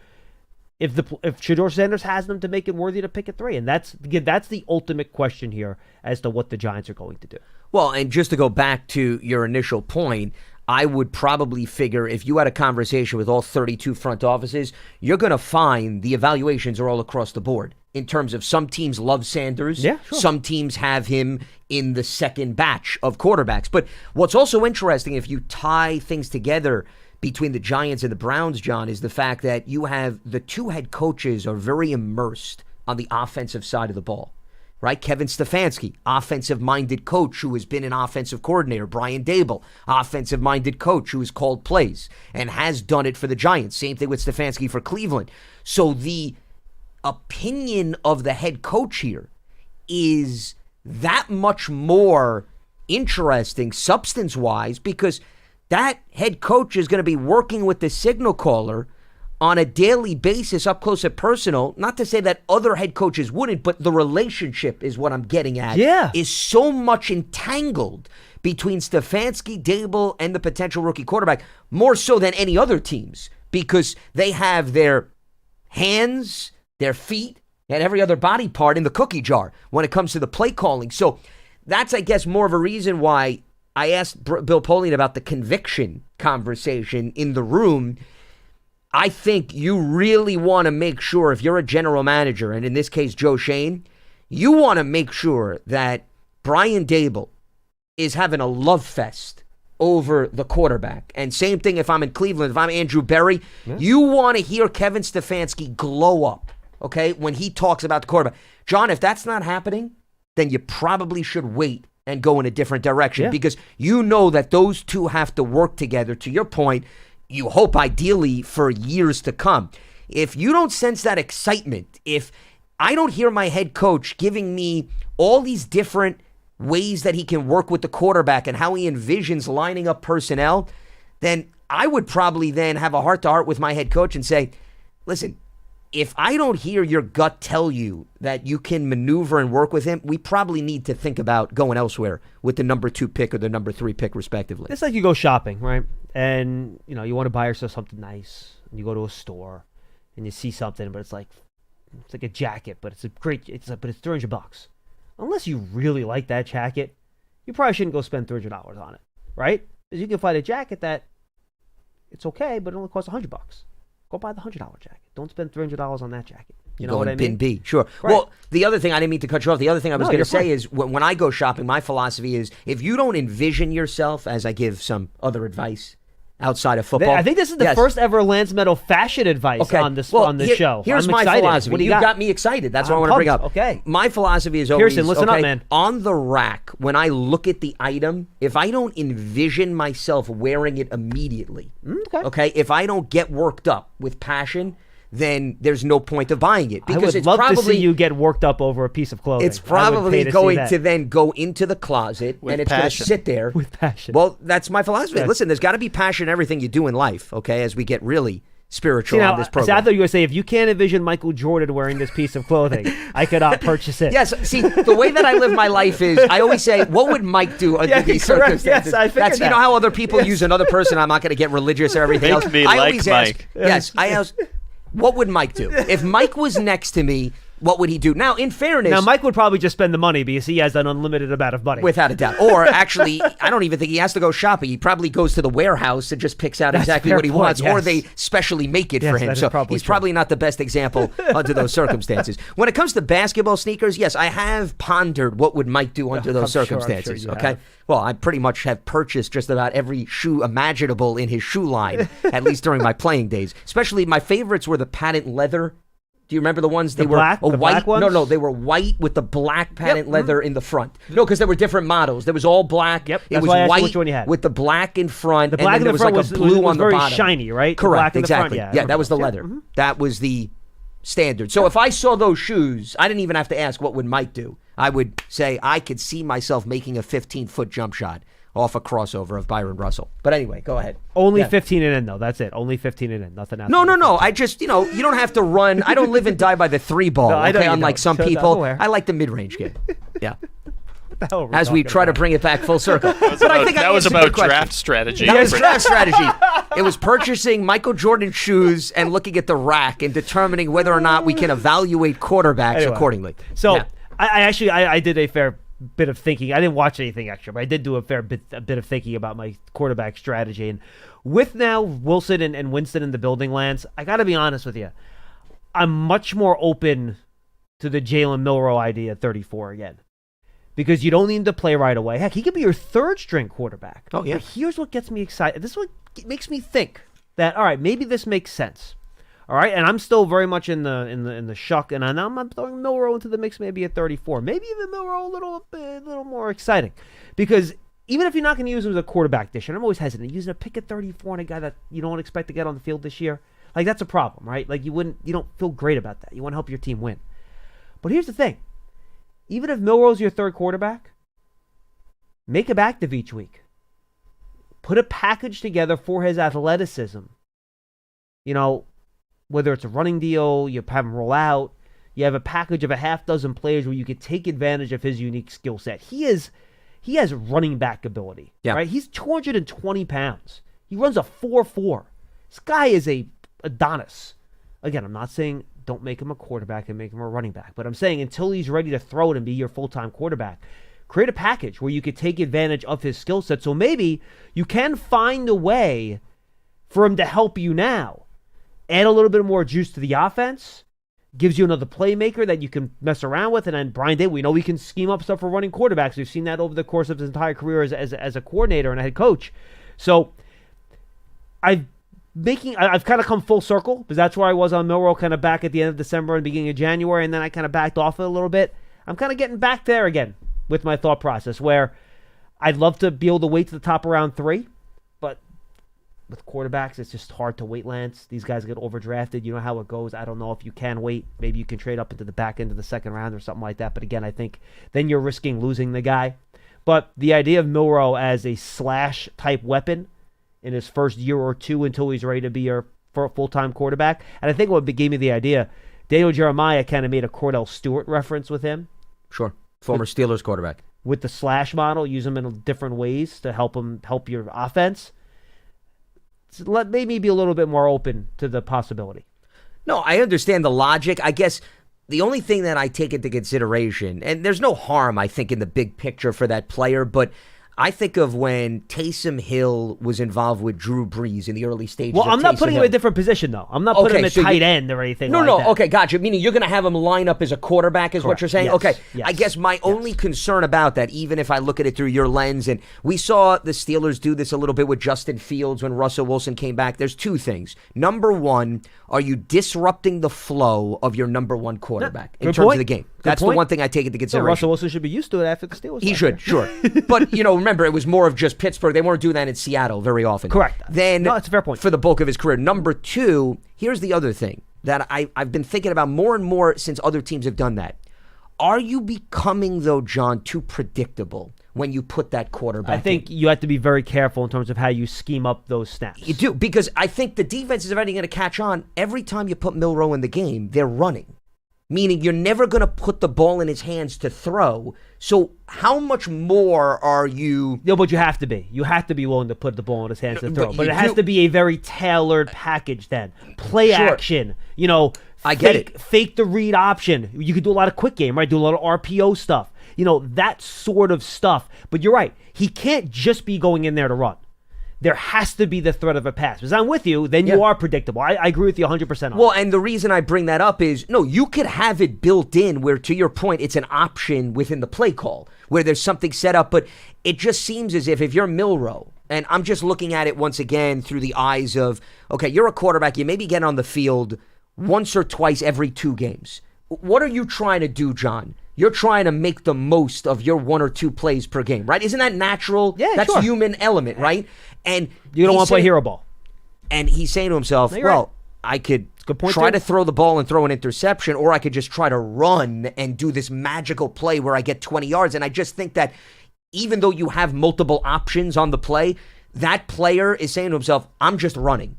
if Shedeur Sanders has them to make it worthy to pick at 3. And that's the ultimate question here as to what the Giants are going to do. Well, and just to go back to your initial point, I would probably figure if you had a conversation with all 32 front offices, you're going to find the evaluations are all across the board. In terms of some teams love Sanders, yeah, sure. Some teams have him in the second batch of quarterbacks. But what's also interesting, if you tie things together between the Giants and the Browns, John, is the fact that you have the two head coaches are very immersed on the offensive side of the ball. Right? Kevin Stefanski, offensive-minded coach who has been an offensive coordinator. Brian Daboll, offensive-minded coach who has called plays and has done it for the Giants. Same thing with Stefanski for Cleveland. So the opinion of the head coach here is that much more interesting substance-wise because that head coach is going to be working with the signal caller on a daily basis, up close and personal. Not to say that other head coaches wouldn't, but the relationship is what I'm getting at. Yeah. Is so much entangled between Stefanski, Daboll, and the potential rookie quarterback, more so than any other teams, because they have their hands, their feet, and every other body part in the cookie jar when it comes to the play calling. So that's, I guess, more of a reason why I asked Bill Polian about the conviction conversation in the room. I think you really want to make sure, if you're a general manager, and in this case, Joe Shane, you want to make sure that Brian Daboll is having a love fest over the quarterback. And same thing if I'm in Cleveland, if I'm Andrew Berry, you want to hear Kevin Stefanski glow up, okay, when he talks about the quarterback. John, if that's not happening, then you probably should wait and go in a different direction because you know that those two have to work together. To your point, you hope ideally for years to come. If you don't sense that excitement, if I don't hear my head coach giving me all these different ways that he can work with the quarterback and how he envisions lining up personnel, then I would probably then have a heart-to-heart with my head coach and say, listen, if I don't hear your gut tell you that you can maneuver and work with him, we probably need to think about going elsewhere with the number 2 pick or the number 3 pick, respectively. It's like you go shopping, right? And, you want to buy yourself something nice. And you go to a store and you see something, but it's like a jacket, but it's $300. Unless you really like that jacket, you probably shouldn't go spend $300 on it, right? Because you can find a jacket that it's okay, but it only costs $100. Go buy the $100 jacket. Don't spend $300 on that jacket. You know what I mean? Bin B, sure. Right. Well, the other thing, I didn't mean to cut you off. The other thing I was going to say fine. is when I go shopping, my philosophy is if you don't envision yourself, as I give some other advice outside of football. I think this is the first ever Lance Meadow fashion advice on this show. Here's my philosophy. What do you got me excited. That's what I want to bring up. Okay. My philosophy is always, Pearson, listen up, man. On the rack, when I look at the item, if I don't envision myself wearing it immediately, okay, if I don't get worked up with passion, then there's no point of buying it. Because I would love to see you get worked up over a piece of clothing. It's probably going to then go into the closet and it's going to sit there. With passion. Well, that's my philosophy. Yes. Listen, there's got to be passion in everything you do in life, okay, as we get really spiritual on this program. I thought you were going to say, if you can't envision Michael Jordan wearing this piece of clothing, I could not purchase it. Yes, see, the way that I live my life is, I always say, what would Mike do under these circumstances? Yes, I figured You know how other people use another person, I'm not going to get religious or everything else. Me I like always Mike. ask, I ask, what would Mike do? If Mike was next to me, what would he do? Now, in fairness... Now, Mike would probably just spend the money because he has an unlimited amount of money. Without a doubt. Or actually, I don't even think he has to go shopping. He probably goes to the warehouse and just picks out exactly what he wants. Yes. Or they specially make it for him. So he's probably not the best example under those circumstances. When it comes to basketball sneakers, yes, I have pondered what would Mike do under those circumstances. Sure okay? Have. Well, I pretty much have purchased just about every shoe imaginable in his shoe line, at least during my playing days. Especially my favorites were the patent leather. Do you remember the ones? They were white. Black ones? No, they were white with the black patent leather in the front. No, because there were different models. There was all black. Yep. It was white which one you had. With the black in front. The black and then in the there front was like a blue on the very bottom. shiny, right? Correct. The black exactly. In the front. Yeah, that was the leather. Mm-hmm. That was the standard. So if I saw those shoes, I didn't even have to ask what would Mike do. I would say I could see myself making a 15-foot jump shot off a crossover of Byron Russell. But anyway, go ahead. Only 15 and in, though. That's it. Only 15 and in. Nothing else. No. I just, you don't have to run. I don't live and die by the 3-ball, okay, unlike some people. I like the mid-range game. Yeah. As we try to bring it back full circle. That was about draft strategy. That was draft strategy. It was purchasing Michael Jordan shoes and looking at the rack and determining whether or not we can evaluate quarterbacks accordingly. So I did a fair bit of thinking. I didn't watch anything extra, but I did do a bit of thinking about my quarterback strategy. And with now Wilson and Winston in the building, Lance, I got to be honest with you. I'm much more open to the Jaylen Milro idea at 34 again. Because you don't need him to play right away. Heck, he could be your third-string quarterback. Oh, yeah. But here's what gets me excited. This is what makes me think. that, all right, maybe this makes sense. All right, and I'm still very much in the shuck, and I'm throwing Milro into the mix maybe at 34. Maybe even Milro a little more exciting. Because even if you're not going to use him as a quarterback this year, I'm always hesitant. Using a pick at 34 and a guy that you don't expect to get on the field this year, like that's a problem, right? Like you don't feel great about that. You want to help your team win. But here's the thing. Even if Milro's your third quarterback, make him active each week. Put a package together for his athleticism. Whether it's a running deal, you have him roll out, you have a package of a half dozen players where you could take advantage of his unique skill set. He has running back ability, right? He's 220 pounds. He runs a 4.4. This guy is a Adonis. Again, I'm not saying don't make him a quarterback and make him a running back, but I'm saying until he's ready to throw it and be your full-time quarterback, create a package where you could take advantage of his skill set. So maybe you can find a way for him to help you now. Add a little bit more juice to the offense. Gives you another playmaker that you can mess around with. And then Brian Day, we know we can scheme up stuff for running quarterbacks. We've seen that over the course of his entire career as a coordinator and a head coach. So I've kind of come full circle because that's where I was on Milro kind of back at the end of December and beginning of January. And then I kind of backed off it a little bit. I'm kind of getting back there again with my thought process where I'd love to be able to wait to the top of round 3. But with quarterbacks, it's just hard to wait, Lance. These guys get overdrafted. You know how it goes. I don't know if you can wait. Maybe you can trade up into the back end of the second round or something like that. But again, I think then you're risking losing the guy. But the idea of Milro as a slash-type weapon in his first year or two until he's ready to be your full-time quarterback. And I think what gave me the idea, Daniel Jeremiah kind of made a Cordell Stewart reference with him. Sure. Former Steelers quarterback. With the slash model, use him in different ways to help your offense. Let me be a little bit more open to the possibility. No, I understand the logic. I guess the only thing that I take into consideration, and there's no harm, I think, in the big picture for that player, but I think of when Taysom Hill was involved with Drew Brees in the early stages. Well, I'm not putting him in a different position, though. I'm not putting him at tight end or anything like that. Okay, gotcha. Meaning you're going to have him line up as a quarterback is Correct. What you're saying? Yes. Okay. Yes. I guess my only concern about that, even if I look at it through your lens, and we saw the Steelers do this a little bit with Justin Fields when Russell Wilson came back, there's two things. Number one, are you disrupting the flow of your number one quarterback in terms of the game? That's the one thing I take into consideration. Russell Wilson should be used to it after the Steelers. He should, sure. But, remember, it was more of just Pittsburgh. They weren't doing that in Seattle very often. Correct. No, it's a fair point. For the bulk of his career. Number two, here's the other thing that I've been thinking about more and more since other teams have done that. Are you becoming, though, John, too predictable when you put that quarterback I think in? You have to be very careful in terms of how you scheme up those snaps. You do, because I think the defense is already going to catch on. Every time you put Milro in the game, they're running. Meaning you're never going to put the ball in his hands to throw. So how much more are you... No, but you have to be. You have to be willing to put the ball in his hands to throw. But it has to be a very tailored package then. Play action. I get it. Fake the read option. You could do a lot of quick game, right? Do a lot of RPO stuff. That sort of stuff. But you're right. He can't just be going in there to run. There has to be the threat of a pass. Because I'm with you, then you are predictable. I agree with you 100% on Well, that. and the reason I bring that up is, no, you could have it built in where, to your point, it's an option within the play call, where there's something set up. But it just seems as if you're Milro, and I'm just looking at it once again through the eyes of, okay, you're a quarterback. You maybe get on the field once or twice every 2 games. What are you trying to do, John? You're trying to make the most of your 1 or 2 plays per game, right? Isn't that natural? Yeah, That's sure. a human element, right? And you don't want to play hero ball. And he's saying to himself, right. I could point try too. to throw the ball and throw an interception, or I could just try to run and do this magical play where I get 20 yards. And I just think that even though you have multiple options on the play, that player is saying to himself, I'm just running.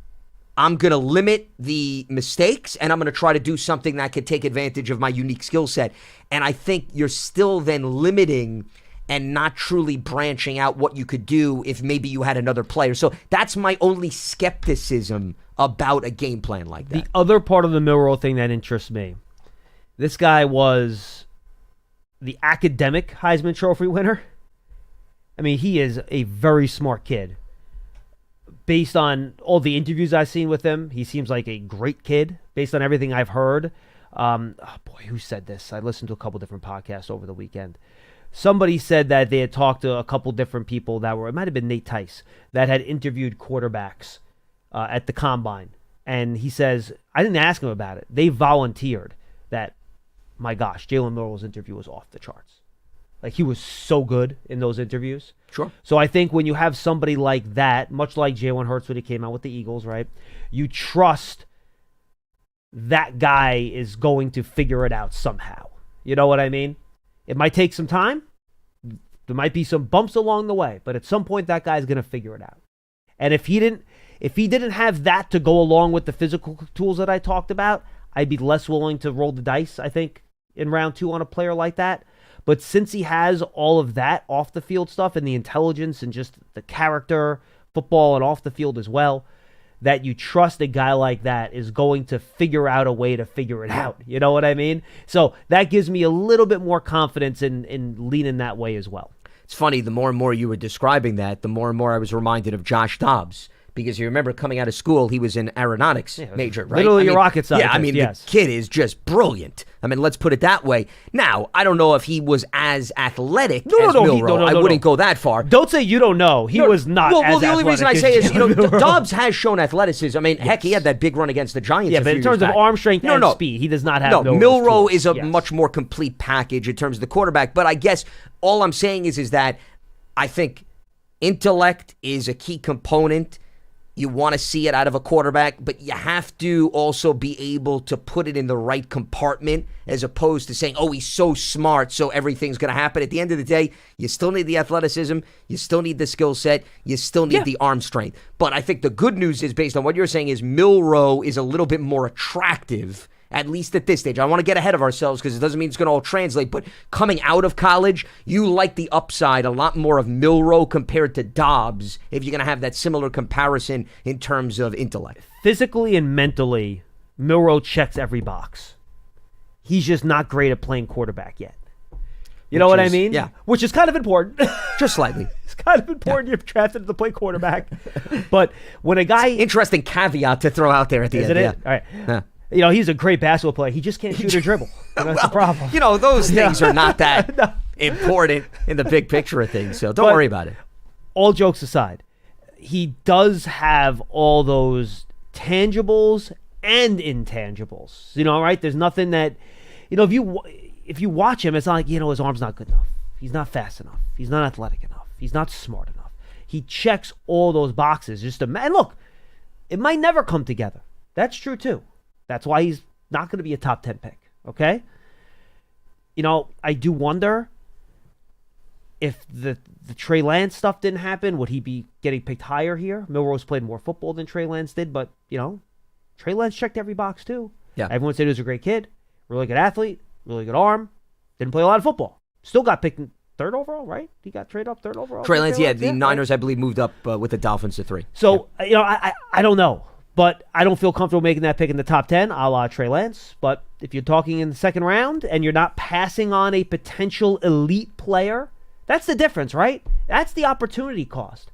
I'm going to limit the mistakes, and I'm going to try to do something that could take advantage of my unique skill set. And I think you're still then limiting and not truly branching out what you could do if maybe you had another player. So that's my only skepticism about a game plan like that. The other part of the Milro thing that interests me, this guy was the academic Heisman Trophy winner. I mean, he is a very smart kid. Based on all the interviews I've seen with him, he seems like a great kid, based on everything I've heard. Who said this? I listened to a couple different podcasts over the weekend. Somebody said that they had talked to a couple different people it might have been Nate Tice, that had interviewed quarterbacks at the combine, and he says, I didn't ask him about it. They volunteered that, my gosh, Jaylen Milro's interview was off the charts. Like, he was so good in those interviews. Sure. So I think when you have somebody like that, much like Jalen Hurts when he came out with the Eagles, right, you trust that guy is going to figure it out somehow. You know what I mean? It might take some time. There might be some bumps along the way, but at some point that guy's going to figure it out. And if he didn't have that to go along with the physical tools that I talked about, I'd be less willing to roll the dice, I think, in round 2 on a player like that. But since he has all of that off the field stuff and the intelligence and just the character, football and off the field as well, that you trust a guy like that is going to figure out a way to figure it out. You know what I mean? So that gives me a little bit more confidence in leaning that way as well. It's funny, the more and more you were describing that, the more and more I was reminded of Josh Dobbs. Because you remember coming out of school, he was an aeronautics major, right? Literally a rocket scientist. Yeah, I mean, the kid is just brilliant. I mean, let's put it that way. Now, I don't know if he was as athletic as Milro. I wouldn't go that far. Don't say you don't know. He was not as athletic. Well, the only reason I say is, Dobbs has shown athleticism. I mean, heck, he had that big run against the Giants. Yeah, but in terms of arm strength and speed, he does not have Milro is a much more complete package in terms of the quarterback. But I guess all I'm saying is that I think intellect is a key component. You want to see it out of a quarterback, but you have to also be able to put it in the right compartment as opposed to saying, oh, he's so smart, so everything's going to happen. At the end of the day, you still need the athleticism. You still need the skill set. You still need the arm strength. But I think the good news is, based on what you're saying, is Milro is a little bit more attractive, at least at this stage. I want to get ahead of ourselves because it doesn't mean it's going to all translate, but coming out of college, you like the upside a lot more of Milro compared to Dobbs if you're going to have that similar comparison in terms of intellect. Physically and mentally, Milro checks every box. He's just not great at playing quarterback yet. You know what I mean? Yeah. Which is kind of important. Just slightly. It's kind of important you're drafted to play quarterback. But when a guy... Interesting caveat to throw out there at the end. Isn't it? All right. Yeah. He's a great basketball player. He just can't shoot or dribble. That's the problem. Those things are not that important in the big picture of things, so don't worry about it. All jokes aside, he does have all those tangibles and intangibles. Right? There's nothing that, if you watch him, it's not like, his arm's not good enough. He's not fast enough. He's not athletic enough. He's not smart enough. He checks all those boxes. And look, it might never come together. That's true too. That's why he's not going to be a top 10 pick, okay? I do wonder if the Trey Lance stuff didn't happen, would he be getting picked higher here? Milro's played more football than Trey Lance did, but, Trey Lance checked every box too. Yeah. Everyone said he was a great kid, really good athlete, really good arm, didn't play a lot of football. Still got picked in 3rd overall, right? He got traded up 3rd overall. Trey Lance, the Niners, I believe, moved up with the Dolphins to 3. So, I don't know. But I don't feel comfortable making that pick in the top 10, a la Trey Lance. But if you're talking in the 2nd round and you're not passing on a potential elite player, that's the difference, right? That's the opportunity cost.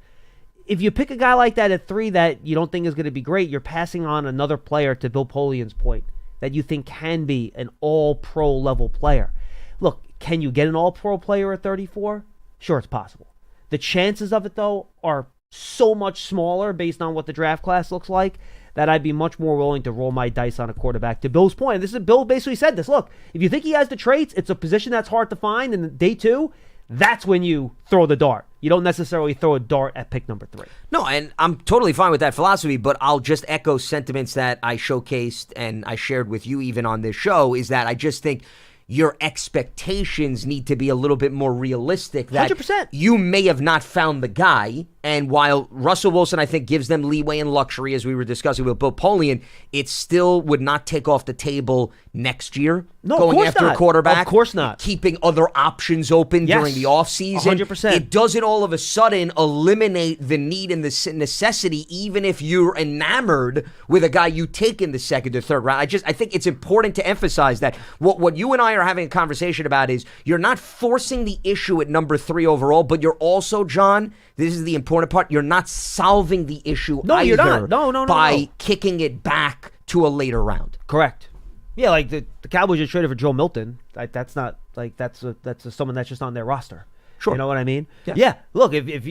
If you pick a guy like that at 3 that you don't think is going to be great, you're passing on another player, to Bill Polian's point, that you think can be an all-pro level player. Look, can you get an all-pro player at 34? Sure, it's possible. The chances of it, though, are so much smaller based on what the draft class looks like that I'd be much more willing to roll my dice on a quarterback. To Bill's point, Bill basically said this. Look, if you think he has the traits, it's a position that's hard to find, and day 2, that's when you throw the dart. You don't necessarily throw a dart at pick number 3. No, and I'm totally fine with that philosophy, but I'll just echo sentiments that I showcased and I shared with you even on this show, is that I just think your expectations need to be a little bit more realistic. That 100%. You may have not found the guy, and while Russell Wilson, I think, gives them leeway and luxury, as we were discussing with Bill Polian, it still would not take off the table next year. No, going of course after not. a quarterback. Of course not. Keeping other options open during the offseason. 100%. It doesn't all of a sudden eliminate the need and the necessity, even if you're enamored with a guy you take in the 2nd or 3rd round. I think it's important to emphasize that what you and I are having a conversation about is you're not forcing the issue at number 3 overall, but you're also, John, this is the important part, you're not solving the issue either. You're not. No. By kicking it back to a later round. Correct. Yeah, like the Cowboys just traded for Joe Milton. That's not like that's someone that's just on their roster. Sure. You know what I mean? Yeah. Look, if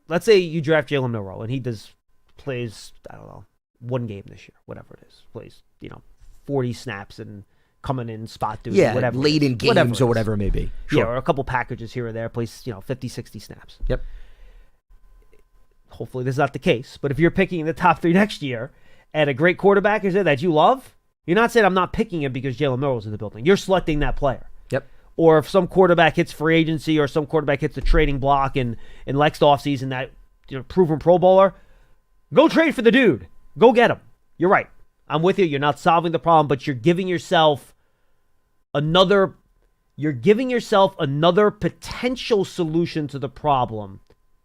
let's say you draft Jaylen Milro and he does plays, I don't know, one game this year, whatever it is. Plays, 40 snaps and coming in spot duty, whatever. Late in games or whatever it may be. Sure. Yeah, or a couple packages here or there. Plays, 50, 60 snaps. Yep. Hopefully this is not the case. But if you're picking in the top 3 next year and a great quarterback is there that you love, you're not saying I'm not picking him because Jaylen Milro is in the building. You're selecting that player. Yep. Or if some quarterback hits free agency or some quarterback hits the trading block in next offseason, that proven Pro Bowler, go trade for the dude. Go get him. You're right. I'm with you. You're not solving the problem, but you're giving yourself another potential solution to the problem.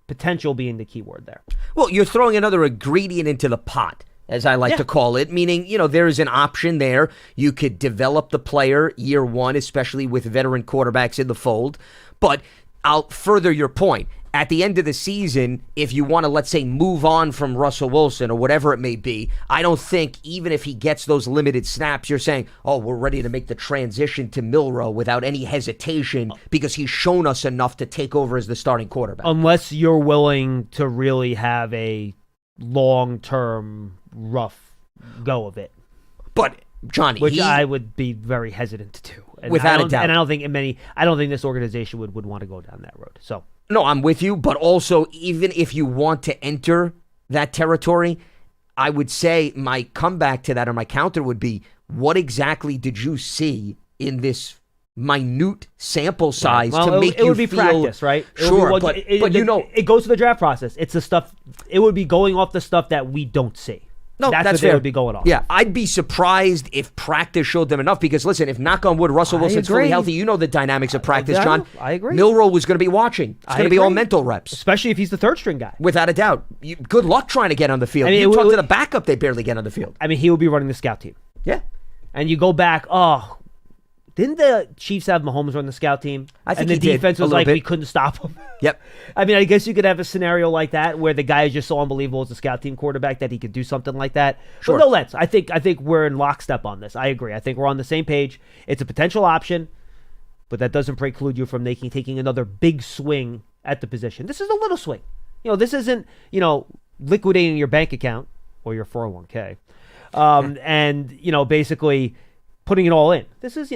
Potential being the key word there. Well, you're throwing another ingredient into the pot, as I like to call it, meaning, there is an option there. You could develop the player year one, especially with veteran quarterbacks in the fold. But I'll further your point. At the end of the season, if you want to, let's say, move on from Russell Wilson or whatever it may be, I don't think even if he gets those limited snaps, you're saying, oh, we're ready to make the transition to Milro without any hesitation because he's shown us enough to take over as the starting quarterback. Unless you're willing to really have a long-term rough go of it. But, Johnny, which I would be very hesitant to do. And without a doubt. And I don't think this organization would want to go down that road. So. No, I'm with you, but also, even if you want to enter that territory, I would say my comeback to that or my counter would be, what exactly did you see in this minute sample size to make you feel... It would be practice, right? Sure, but it goes to the draft process. It's the stuff... It would be going off the stuff that we don't see. No, that's what fair. they would be going off. Yeah, I'd be surprised if practice showed them enough because, listen, if knock on wood, Russell Wilson's fully healthy, you know the dynamics of practice, John. I agree. Milro was going to be watching. It's going to be all mental reps. Especially if he's the third-string guy. Without a doubt. Good luck trying to get on the field. You talk to the backup, they barely get on the field. I mean, he will be running the scout team. Yeah. And you go back, didn't the Chiefs have Mahomes run the scout team? I think and the defense was like, bit. we couldn't stop him. Yep. I mean, I guess you could have a scenario like that where the guy is just so unbelievable as a scout team quarterback that he could do something like that. Sure. But no, I think we're in lockstep on this. I agree. I think we're on the same page. It's a potential option, but that doesn't preclude you from taking another big swing at the position. This is a little swing. This isn't, liquidating your bank account or your 401k and, basically putting it all in. This is,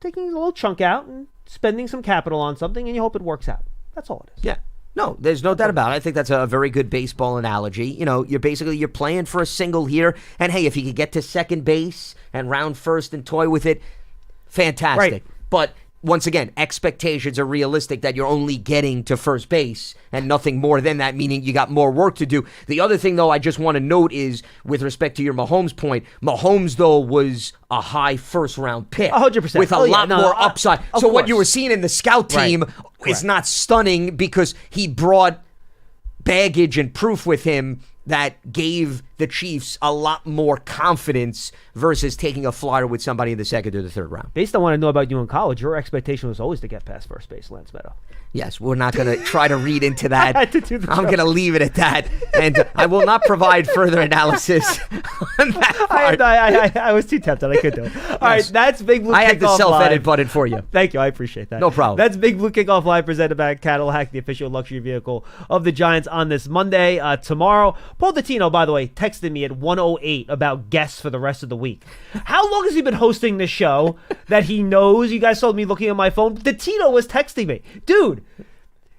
taking a little chunk out and spending some capital on something, and you hope it works out. That's all it is. Yeah. No, there's no doubt about it. I think that's a very good baseball analogy. You're playing for a single here, and hey, if you could get to second base and round first and toy with it, fantastic. Right. But once again, expectations are realistic that you're only getting to first base and nothing more than that, meaning you got more work to do. The other thing, though, I just want to note is, with respect to your Mahomes point, Mahomes, though, was a high first-round pick. 100%. With a lot more upside. So what you were seeing in the scout team is not stunning because he brought baggage and proof with him that gave the Chiefs a lot more confidence versus taking a flyer with somebody in the second or the third round. Based on what I know about you in college, your expectation was always to get past first base, Lance Meadow. Yes, we're not going to try to read into that. I had to do the I'm joke. going to leave it at that, and I will not provide further analysis on that part. I was too tempted. I couldn't do it. All right, that's Big Blue Kickoff I had the self-edit Live. button for you. Thank you. I appreciate that. No problem. That's Big Blue Kickoff Live presented by Cadillac, the official luxury vehicle of the Giants on this Monday. Tomorrow, Paul Dottino, by the way, texted me at 1:08 about guests for the rest of the week. How long has he been hosting this show that he knows? You guys saw me looking at my phone. Dottino was texting me. Dude,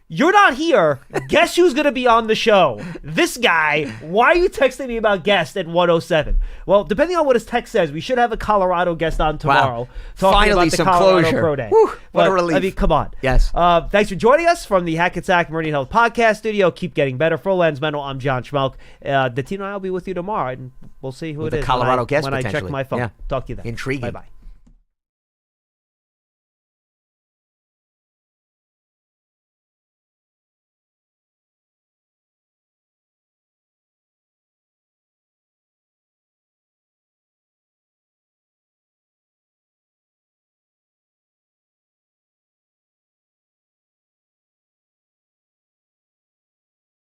you're not here. Guess who's going to be on the show? This guy. Why are you texting me about guests at 1:07? Well, depending on what his text says, we should have a Colorado guest on tomorrow. Wow. Talking Finally, about the some Colorado closure. Pro Day. Whew, what a But, relief. I mean, come on. Yes. Thanks for joining us from the Hackensack Meridian Health Podcast Studio. Keep getting better. For Lance Meadow, I'm John Schmelk. Dottino and I will be with you tomorrow, and we'll see who With it a is Colorado guest, when I check potentially. my phone. Yeah. Talk to you then. Intriguing. Bye-bye.